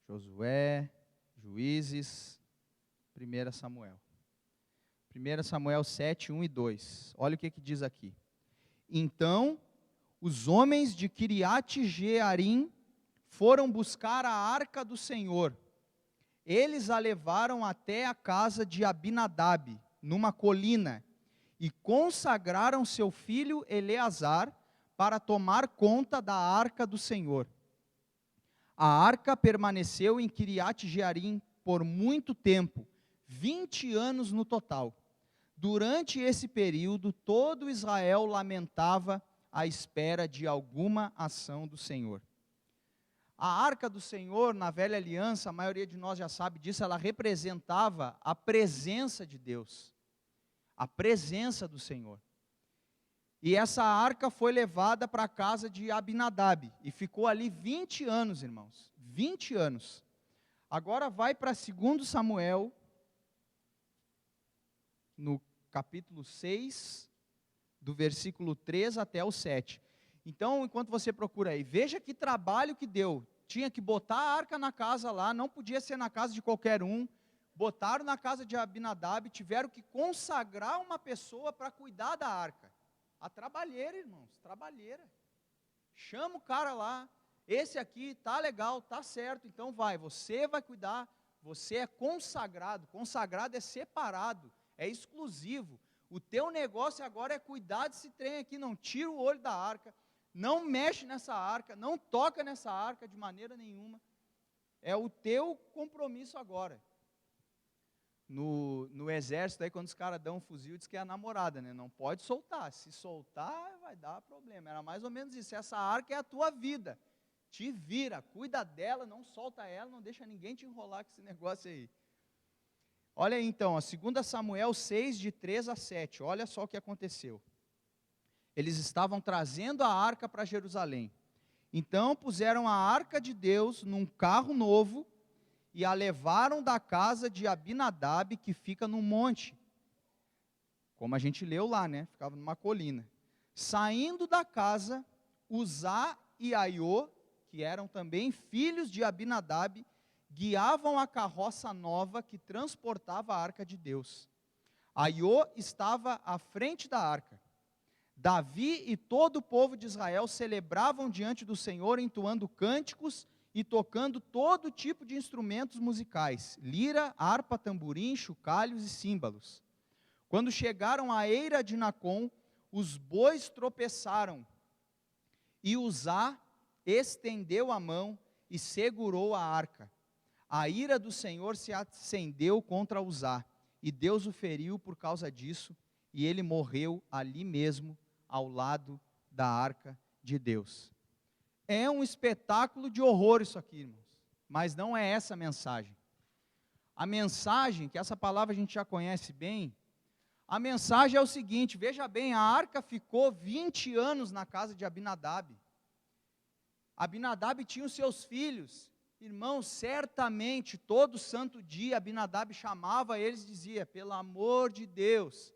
Josué, Juízes, 1 Samuel. 1 Samuel 7, 1 e 2. Olha o que diz aqui. Então, os homens de Quiriate-Jearim foram buscar a arca do Senhor. Eles a levaram até a casa de Abinadab, numa colina, e consagraram seu filho Eleazar para tomar conta da arca do Senhor. A arca permaneceu em Quiriate-Jearim por muito tempo, 20 anos no total. Durante esse período, todo Israel lamentava à espera de alguma ação do Senhor. A arca do Senhor, na velha aliança, a maioria de nós já sabe disso, ela representava a presença de Deus, a presença do Senhor. E essa arca foi levada para a casa de Abinadab, e ficou ali 20 anos, irmãos, 20 anos. Agora vai para 2 Samuel, no capítulo 6, do versículo 3 até o 7. Então, enquanto você procura aí, veja que trabalho que deu. Tinha que botar a arca na casa lá, não podia ser na casa de qualquer um. Botaram na casa de Abinadab, tiveram que consagrar uma pessoa para cuidar da arca. A trabalheira, irmãos, trabalheira. Chama o cara lá, esse aqui tá legal, tá certo, então você vai cuidar, você é consagrado. Consagrado é separado, é exclusivo. O teu negócio agora é cuidar desse trem aqui, não tira o olho da arca, não mexe nessa arca, não toca nessa arca de maneira nenhuma. É o teu compromisso agora. No exército, aí, quando os caras dão um fuzil, diz que é a namorada, né? Não pode soltar, se soltar vai dar problema. Era mais ou menos isso, essa arca é a tua vida. Te vira, cuida dela, não solta ela, não deixa ninguém te enrolar com esse negócio aí. Olha aí então, 2 Samuel 6, de 3 a 7, olha só o que aconteceu. Eles estavam trazendo a arca para Jerusalém. Então puseram a arca de Deus num carro novo e a levaram da casa de Abinadab, que fica no monte. Como a gente leu lá, né? Ficava numa colina. Saindo da casa, Uzá e Aiô, que eram também filhos de Abinadab, guiavam a carroça nova que transportava a arca de Deus. Aiô estava à frente da arca. Davi e todo o povo de Israel celebravam diante do Senhor, entoando cânticos e tocando todo tipo de instrumentos musicais, lira, harpa, tamborim, chocalhos e símbolos. Quando chegaram à eira de Nacon, os bois tropeçaram, e Uzá estendeu a mão e segurou a arca. A ira do Senhor se acendeu contra Uzá, e Deus o feriu por causa disso, e ele morreu ali mesmo, ao lado da arca de Deus. É um espetáculo de horror isso aqui, irmãos, mas não é essa a mensagem. A mensagem, que essa palavra a gente já conhece bem, a mensagem é o seguinte, veja bem, a arca ficou 20 anos na casa de Abinadab. Abinadab tinha os seus filhos, Irmãos, certamente, todo santo dia, Abinadab chamava eles e dizia: pelo amor de Deus,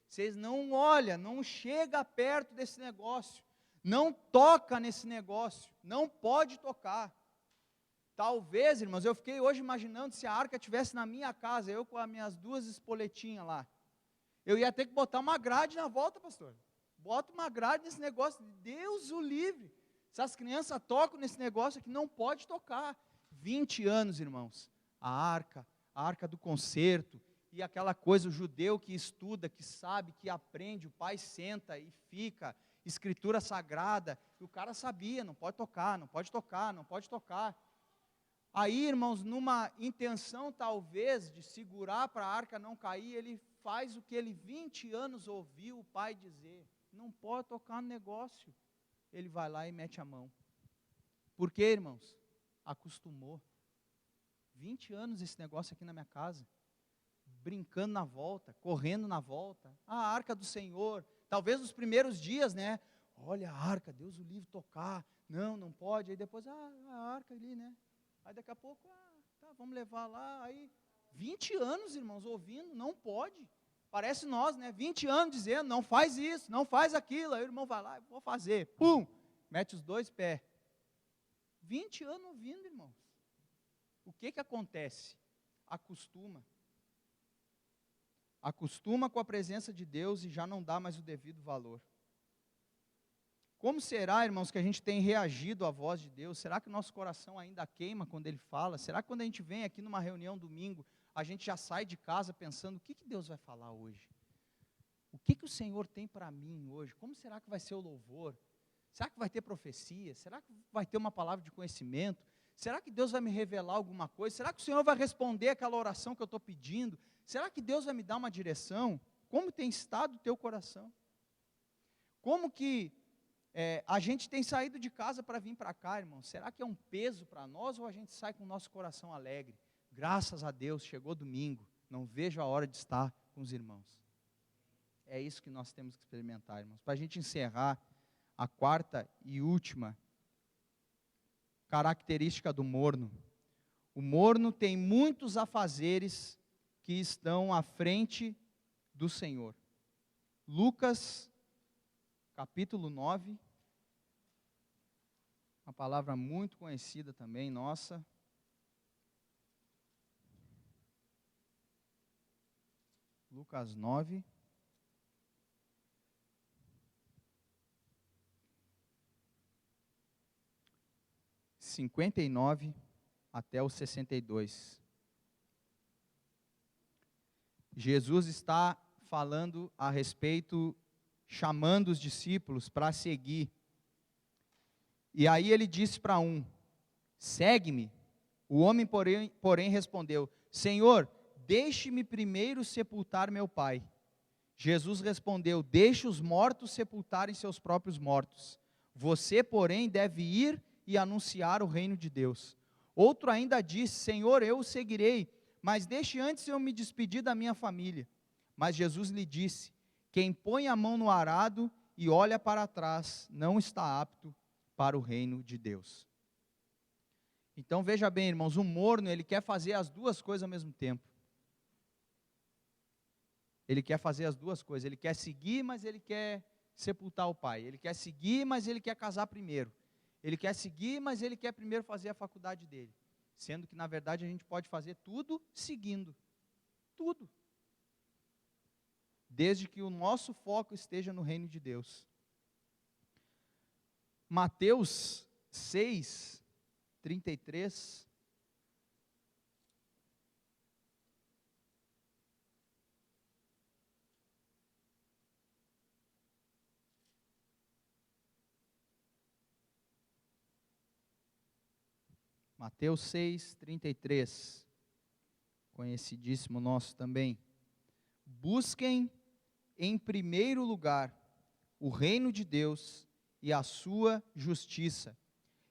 vocês não olham, não chega perto desse negócio, não toca nesse negócio, não pode tocar. Talvez, irmãos, eu fiquei hoje imaginando se a arca estivesse na minha casa, eu com as minhas 2 espoletinhas lá, eu ia ter que botar uma grade na volta, pastor. Bota uma grade nesse negócio, Deus o livre. Se as crianças tocam nesse negócio aqui, não pode tocar. 20 anos, irmãos, a arca do concerto, e aquela coisa, o judeu que estuda, que sabe, que aprende, o pai senta e fica, escritura sagrada, e o cara sabia, não pode tocar, não pode tocar, não pode tocar. Aí, irmãos, numa intenção talvez de segurar para a arca não cair, ele faz o que ele 20 anos ouviu o pai dizer: não pode tocar no negócio. Ele vai lá e mete a mão. Por quê, irmãos? Acostumou. 20 anos esse negócio aqui na minha casa, brincando na volta, correndo na volta, a arca do Senhor, talvez nos primeiros dias, né, olha a arca, Deus o livre tocar, não pode, aí depois, a arca ali, né, aí daqui a pouco, tá, vamos levar lá, aí, 20 anos, irmãos, ouvindo, não pode, parece nós, né, 20 anos dizendo, não faz isso, não faz aquilo, aí o irmão vai lá, vou fazer, pum, mete os 2 pés, 20 anos ouvindo, irmãos. O que acontece? Acostuma com a presença de Deus e já não dá mais o devido valor. Como será, irmãos, que a gente tem reagido à voz de Deus? Será que o nosso coração ainda queima quando Ele fala? Será que quando a gente vem aqui numa reunião domingo, a gente já sai de casa pensando, o que Deus vai falar hoje? O que o Senhor tem para mim hoje? Como será que vai ser o louvor? Será que vai ter profecia? Será que vai ter uma palavra de conhecimento? Será que Deus vai me revelar alguma coisa? Será que o Senhor vai responder aquela oração que eu estou pedindo? Será que Deus vai me dar uma direção? Como tem estado o teu coração? Como que a gente tem saído de casa para vir para cá, irmão? Será que é um peso para nós ou a gente sai com o nosso coração alegre? Graças a Deus, chegou domingo, não vejo a hora de estar com os irmãos. É isso que nós temos que experimentar, irmãos. Para a gente encerrar, a 4ª e última característica do morno. O morno tem muitos afazeres que estão à frente do Senhor. Lucas, capítulo 9, uma palavra muito conhecida também, nossa. Lucas 9. (59) até o 62. Jesus está falando a respeito, chamando os discípulos para seguir. E aí ele disse para um: segue-me. O homem, porém respondeu: Senhor, deixe-me primeiro sepultar meu pai. Jesus respondeu: deixe os mortos sepultarem seus próprios mortos. Você, porém, deve ir e anunciar o reino de Deus. Outro ainda disse: Senhor, eu o seguirei, mas deixe antes eu me despedir da minha família. Mas Jesus lhe disse: quem põe a mão no arado e olha para trás, não está apto para o reino de Deus. Então veja bem, irmãos, o morno, ele quer fazer as 2 coisas ao mesmo tempo. Ele quer fazer as 2 coisas, ele quer seguir, mas ele quer sepultar o pai. Ele quer seguir, mas ele quer casar primeiro. Ele quer seguir, mas ele quer primeiro fazer a faculdade dele. Sendo que, na verdade, a gente pode fazer tudo seguindo. Tudo. Desde que o nosso foco esteja no reino de Deus. Mateus 6, 33. Mateus 6, 33, conhecidíssimo nosso também. Busquem em primeiro lugar o reino de Deus e a sua justiça,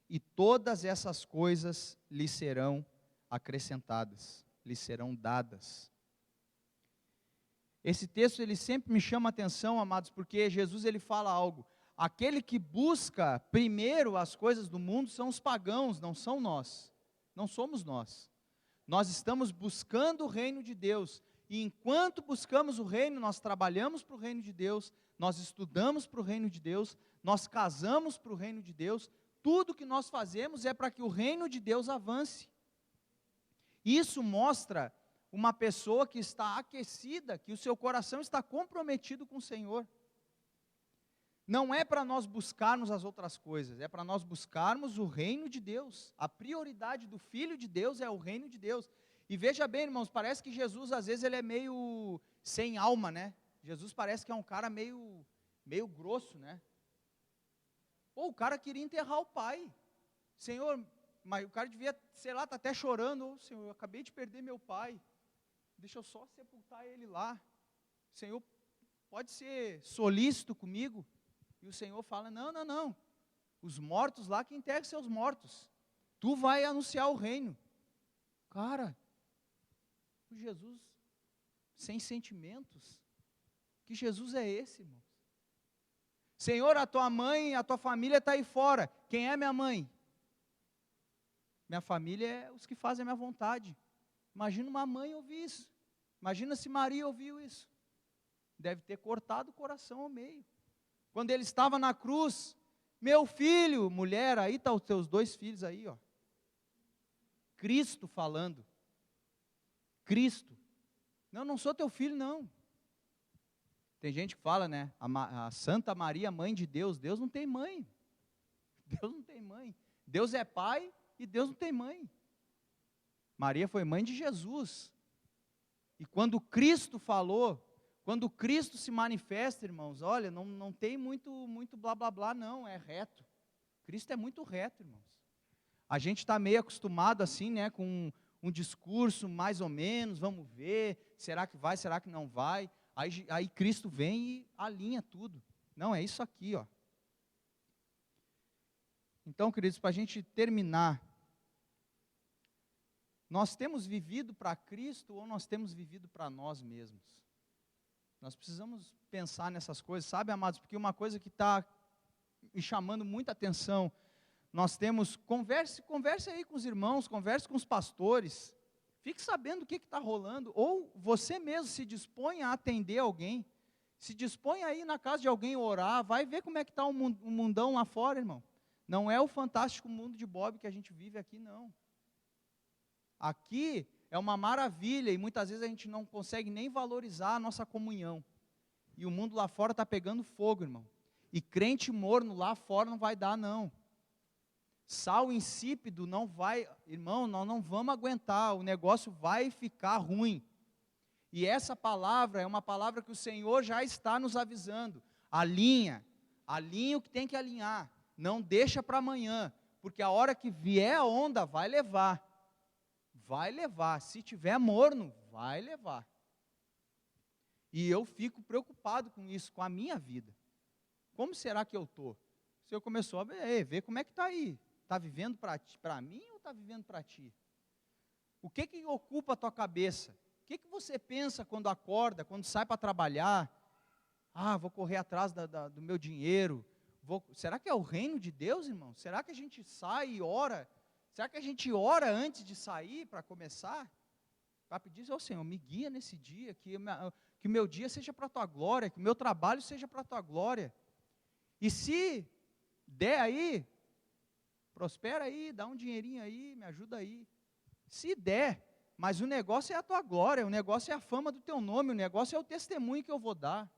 e todas essas coisas lhes serão acrescentadas, lhes serão dadas. Esse texto ele sempre me chama a atenção, amados, porque Jesus ele fala algo. Aquele que busca primeiro as coisas do mundo são os pagãos, não são nós. não somos nós. Nós estamos buscando o reino de Deus, e enquanto buscamos o reino, nós trabalhamos para o reino de Deus, nós estudamos para o reino de Deus, nós casamos para o reino de Deus, tudo que nós fazemos é para que o reino de Deus avance. Isso mostra uma pessoa que está aquecida, que o seu coração está comprometido com o Senhor. Não é para nós buscarmos as outras coisas, é para nós buscarmos o reino de Deus. A prioridade do Filho de Deus é o reino de Deus. E veja bem, irmãos, parece que Jesus, às vezes, ele é meio sem alma, né? Jesus parece que é um cara meio grosso, né? Pô, o cara queria enterrar o pai. Senhor, mas o cara devia, sei lá, tá até chorando. Oh, Senhor, eu acabei de perder meu pai. Deixa eu só sepultar ele lá. Senhor, pode ser solícito comigo? E o Senhor fala, não. Os mortos lá, que enterrem seus mortos. Tu vai anunciar o reino. Cara, o Jesus sem sentimentos. Que Jesus é esse, irmãos? Senhor, a tua mãe, a tua família está aí fora. Quem é minha mãe? Minha família é os que fazem a minha vontade. Imagina uma mãe ouvir isso. Imagina se Maria ouviu isso. Deve ter cortado o coração ao meio. Quando ele estava na cruz, meu filho, mulher, aí estão os teus 2 filhos aí, ó. Cristo falando. Cristo. Não sou teu filho, não. Tem gente que fala, né? A Santa Maria, mãe de Deus. Deus não tem mãe. Deus não tem mãe. Deus é pai e Deus não tem mãe. Maria foi mãe de Jesus. E quando Cristo falou, quando Cristo se manifesta, irmãos, olha, não tem muito blá blá blá, não, é reto. Cristo é muito reto, irmãos. A gente está meio acostumado assim, né, com um discurso mais ou menos, vamos ver, será que vai, será que não vai? Aí Cristo vem e alinha tudo. Não, é isso aqui, ó. Então, queridos, para a gente terminar, nós temos vivido para Cristo ou nós temos vivido para nós mesmos? Nós precisamos pensar nessas coisas, sabe, amados? Porque uma coisa que está me chamando muita atenção, nós temos, converse aí com os irmãos, converse com os pastores, fique sabendo o que está rolando, ou você mesmo se dispõe a atender alguém, se dispõe a ir na casa de alguém orar, vai ver como é que está o mundão lá fora, irmão. Não é o fantástico mundo de Bob que a gente vive aqui, não. Aqui é uma maravilha e muitas vezes a gente não consegue nem valorizar a nossa comunhão. E o mundo lá fora está pegando fogo, irmão. E crente morno lá fora não vai dar, não. Sal insípido não vai, irmão, nós não vamos aguentar, o negócio vai ficar ruim. E essa palavra é uma palavra que o Senhor já está nos avisando. Alinha o que tem que alinhar. Não deixa para amanhã, porque a hora que vier a onda, vai levar. Vai levar. Se tiver morno, vai levar. E eu fico preocupado com isso, com a minha vida. Como será que eu estou? O Senhor começou a ver como é que está aí. Está vivendo para mim ou está vivendo para ti? O que ocupa a tua cabeça? O que você pensa quando acorda, quando sai para trabalhar? Vou correr atrás do meu dinheiro. Será que é o reino de Deus, irmão? Será que a gente sai e ora? Será que a gente ora antes de sair para começar? Para pedir ao Senhor, me guia nesse dia, que o meu dia seja para a tua glória, que o meu trabalho seja para a tua glória. E se der aí, prospera aí, dá um dinheirinho aí, me ajuda aí. Se der, mas o negócio é a tua glória, o negócio é a fama do teu nome, o negócio é o testemunho que eu vou dar.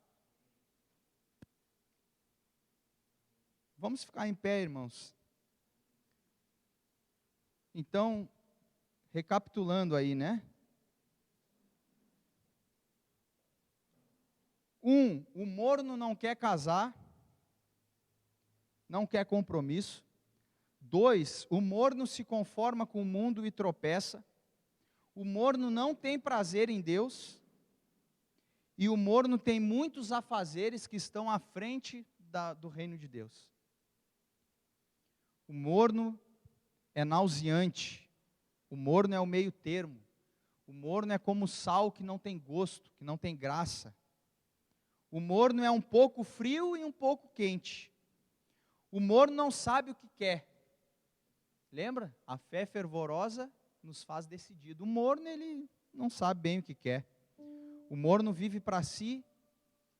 Vamos ficar em pé, irmãos. Então, recapitulando aí, né? 1, o morno não quer casar, não quer compromisso. 2, o morno se conforma com o mundo e tropeça. O morno não tem prazer em Deus. E o morno tem muitos afazeres que estão à frente do reino de Deus. O morno é nauseante. O morno é o meio termo. O morno é como sal que não tem gosto, que não tem graça. O morno é um pouco frio e um pouco quente. O morno não sabe o que quer. Lembra? A fé fervorosa nos faz decidido. O morno, ele não sabe bem o que quer. O morno vive para si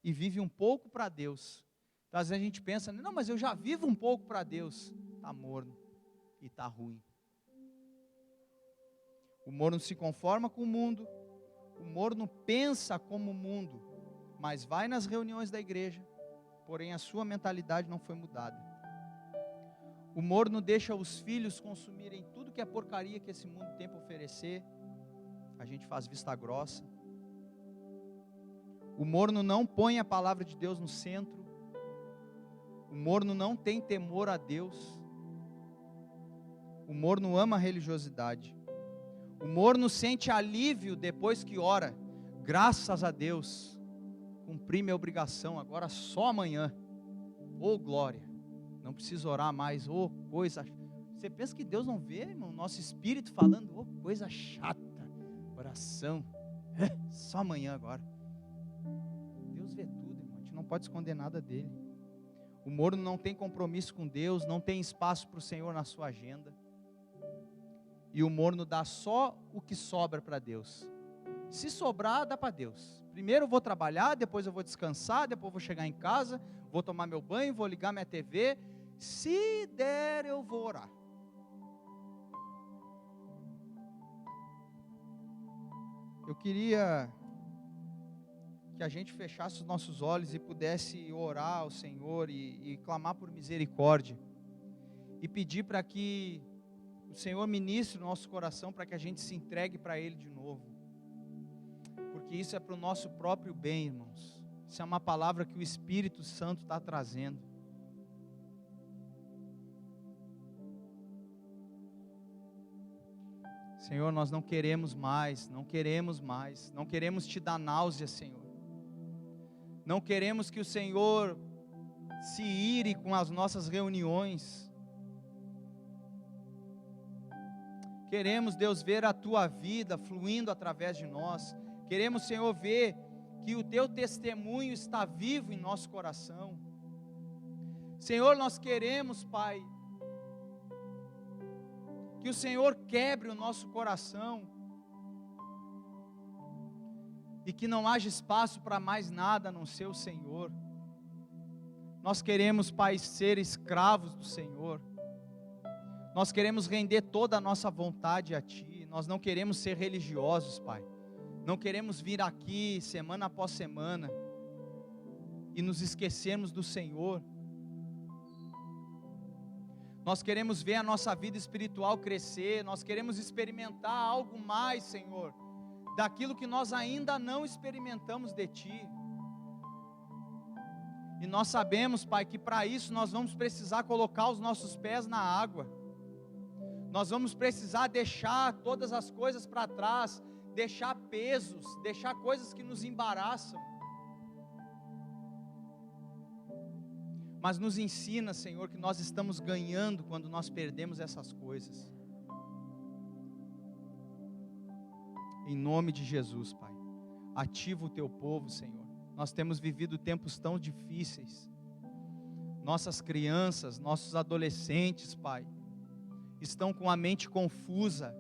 e vive um pouco para Deus. Então, às vezes a gente pensa, não, mas eu já vivo um pouco para Deus. Está morno e está ruim. O morno se conforma com o mundo. O morno pensa como o mundo, mas vai nas reuniões da igreja, porém a sua mentalidade não foi mudada. O morno deixa os filhos consumirem tudo que é porcaria que esse mundo tem para oferecer. A gente faz vista grossa. O morno não põe a palavra de Deus no centro. O morno não tem temor a Deus. O morno ama a religiosidade. O morno sente alívio depois que ora. Graças a Deus, cumpri minha obrigação, agora só amanhã. Oh glória, não preciso orar mais. Oh coisa. Você pensa que Deus não vê, irmão? Nosso espírito falando, oh coisa chata, oração. Só amanhã agora. Deus vê tudo, irmão. A gente não pode esconder nada dele. O morno não tem compromisso com Deus, não tem espaço para o Senhor na sua agenda. E o morno dá só o que sobra para Deus. Se sobrar, dá para Deus. Primeiro eu vou trabalhar, depois eu vou descansar, depois eu vou chegar em casa, vou tomar meu banho, vou ligar minha TV. Se der, eu vou orar. Eu queria que a gente fechasse os nossos olhos e pudesse orar ao Senhor e clamar por misericórdia. E pedir para que o Senhor ministre o nosso coração para que a gente se entregue para Ele de novo. Porque isso é para o nosso próprio bem, irmãos. Isso é uma palavra que o Espírito Santo está trazendo. Senhor, nós não queremos mais, não queremos te dar náusea, Senhor. Não queremos que o Senhor se ire com as nossas reuniões. Queremos, Deus, ver a Tua vida fluindo através de nós. Queremos, Senhor, ver que o Teu testemunho está vivo em nosso coração. Senhor, nós queremos, Pai, que o Senhor quebre o nosso coração e que não haja espaço para mais nada a não ser o Senhor. Nós queremos, Pai, ser escravos do Senhor. Nós queremos render toda a nossa vontade a Ti. Nós não queremos ser religiosos, Pai. Não queremos vir aqui semana após semana e nos esquecermos do Senhor. Nós queremos ver a nossa vida espiritual crescer. Nós queremos experimentar algo mais, Senhor, daquilo que nós ainda não experimentamos de Ti. E nós sabemos, Pai, que para isso nós vamos precisar colocar os nossos pés na água. Nós vamos precisar deixar todas as coisas para trás, deixar pesos, deixar coisas que nos embaraçam. Mas nos ensina, Senhor, que nós estamos ganhando quando nós perdemos essas coisas. Em nome de Jesus, Pai, ativa o Teu povo, Senhor. Nós temos vivido tempos tão difíceis. Nossas crianças, nossos adolescentes, Pai, estão com a mente confusa.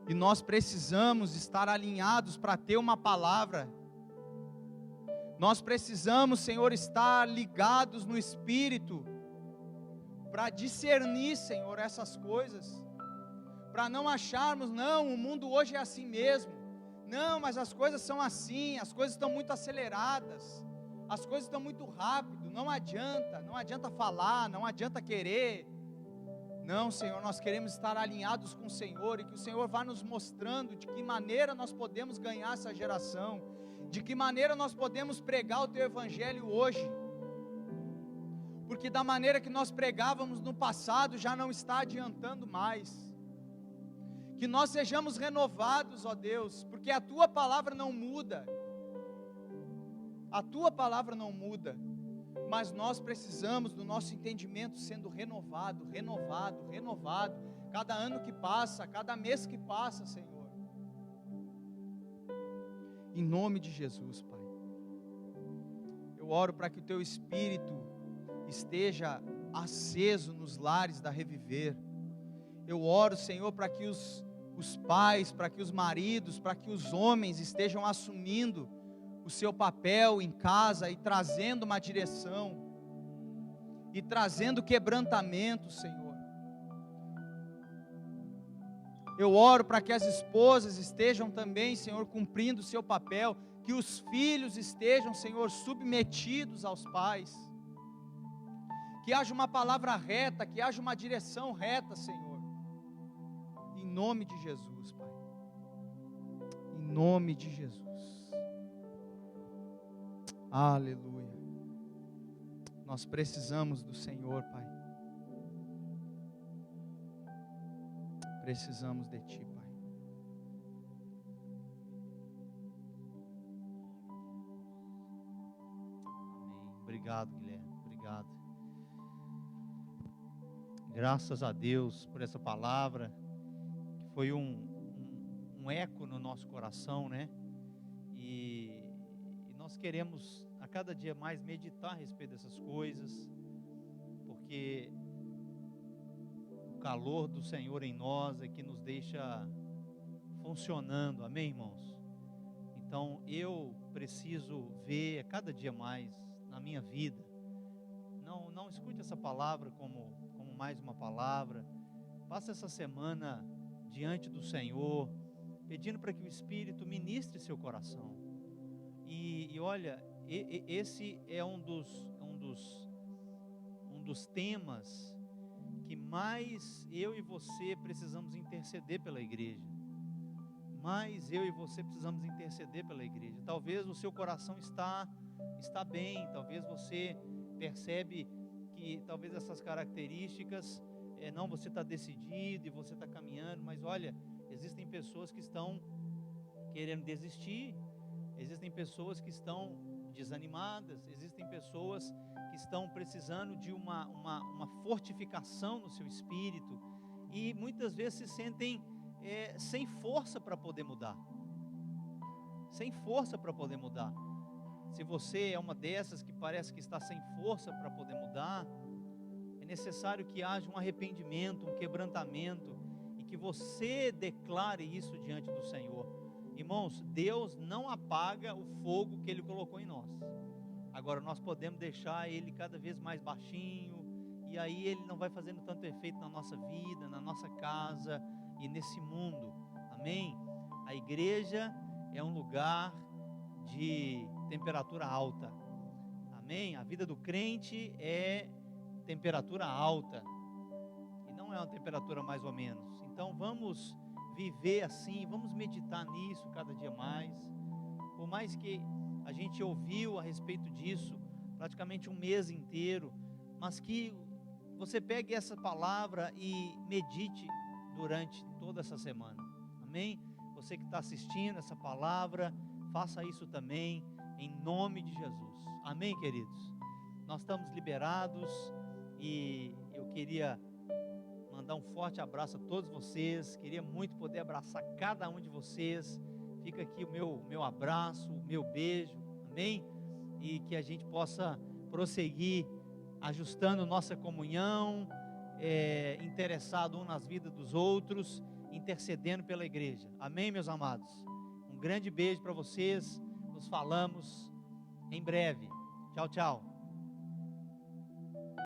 E nós precisamos estar alinhados para ter uma palavra. Nós precisamos, Senhor, estar ligados no Espírito para discernir, Senhor, essas coisas. Para não acharmos, não, o mundo hoje é assim mesmo. Não, mas as coisas são assim, as coisas estão muito aceleradas. As coisas estão muito rápido, não adianta falar, não adianta querer. Não, Senhor, nós queremos estar alinhados com o Senhor e que o Senhor vá nos mostrando de que maneira nós podemos ganhar essa geração, de que maneira nós podemos pregar o Teu Evangelho hoje, porque da maneira que nós pregávamos no passado já não está adiantando mais. Que nós sejamos renovados, ó Deus, porque a Tua palavra não muda. A Tua palavra não muda, mas nós precisamos do nosso entendimento sendo renovado, cada ano que passa, cada mês que passa, Senhor. Em nome de Jesus, Pai. Eu oro para que o Teu Espírito esteja aceso nos lares da Reviver. Eu oro, Senhor, para que os pais, para que os maridos, para que os homens estejam assumindo o seu papel em casa e trazendo uma direção, e trazendo quebrantamento, Senhor. Eu oro para que as esposas estejam também, Senhor, cumprindo o seu papel, que os filhos estejam, Senhor, submetidos aos pais, que haja uma palavra reta, que haja uma direção reta, Senhor, em nome de Jesus, Pai, em nome de Jesus, aleluia. Nós precisamos do Senhor, Pai. Precisamos de Ti, Pai. Amém. Obrigado, Guilherme. Obrigado. Graças a Deus por essa palavra, que foi um eco no nosso coração, né? E nós queremos a cada dia mais meditar a respeito dessas coisas, porque o calor do Senhor em nós é que nos deixa funcionando, amém, irmãos? Então eu preciso ver a cada dia mais na minha vida. Não escute essa palavra como mais uma palavra. Passe essa semana diante do Senhor, pedindo para que o Espírito ministre seu coração. E olha, esse é um dos temas que mais eu e você precisamos interceder pela igreja. Mais eu e você precisamos interceder pela igreja. Talvez o seu coração está bem, talvez você percebe que talvez essas características, não, você está decidido e você está caminhando, mas olha, existem pessoas que estão querendo desistir, existem pessoas que estão desanimadas, existem pessoas que estão precisando de uma fortificação no seu espírito, e muitas vezes se sentem sem força para poder mudar, sem força para poder mudar. Se você é uma dessas que parece que está sem força para poder mudar, é necessário que haja um arrependimento, um quebrantamento, e que você declare isso diante do Senhor. Irmãos, Deus não apaga o fogo que Ele colocou em nós. Agora nós podemos deixar ele cada vez mais baixinho, e aí ele não vai fazendo tanto efeito na nossa vida, na nossa casa e nesse mundo, amém? A igreja é um lugar de temperatura alta, amém? A vida do crente é temperatura alta, e não é uma temperatura mais ou menos. Então vamos viver assim, vamos meditar nisso cada dia mais. Por mais que a gente ouviu a respeito disso praticamente um mês inteiro, mas que você pegue essa palavra e medite durante toda essa semana, amém? Você que está assistindo essa palavra, faça isso também, em nome de Jesus, amém, queridos? Nós estamos liberados, e eu queria mandar um forte abraço a todos vocês, queria muito poder abraçar cada um de vocês. Fica aqui o meu abraço, o meu beijo, amém? E que a gente possa prosseguir ajustando nossa comunhão, interessado um nas vidas dos outros, intercedendo pela igreja, amém, meus amados? Um grande beijo para vocês, nos falamos em breve, tchau, tchau.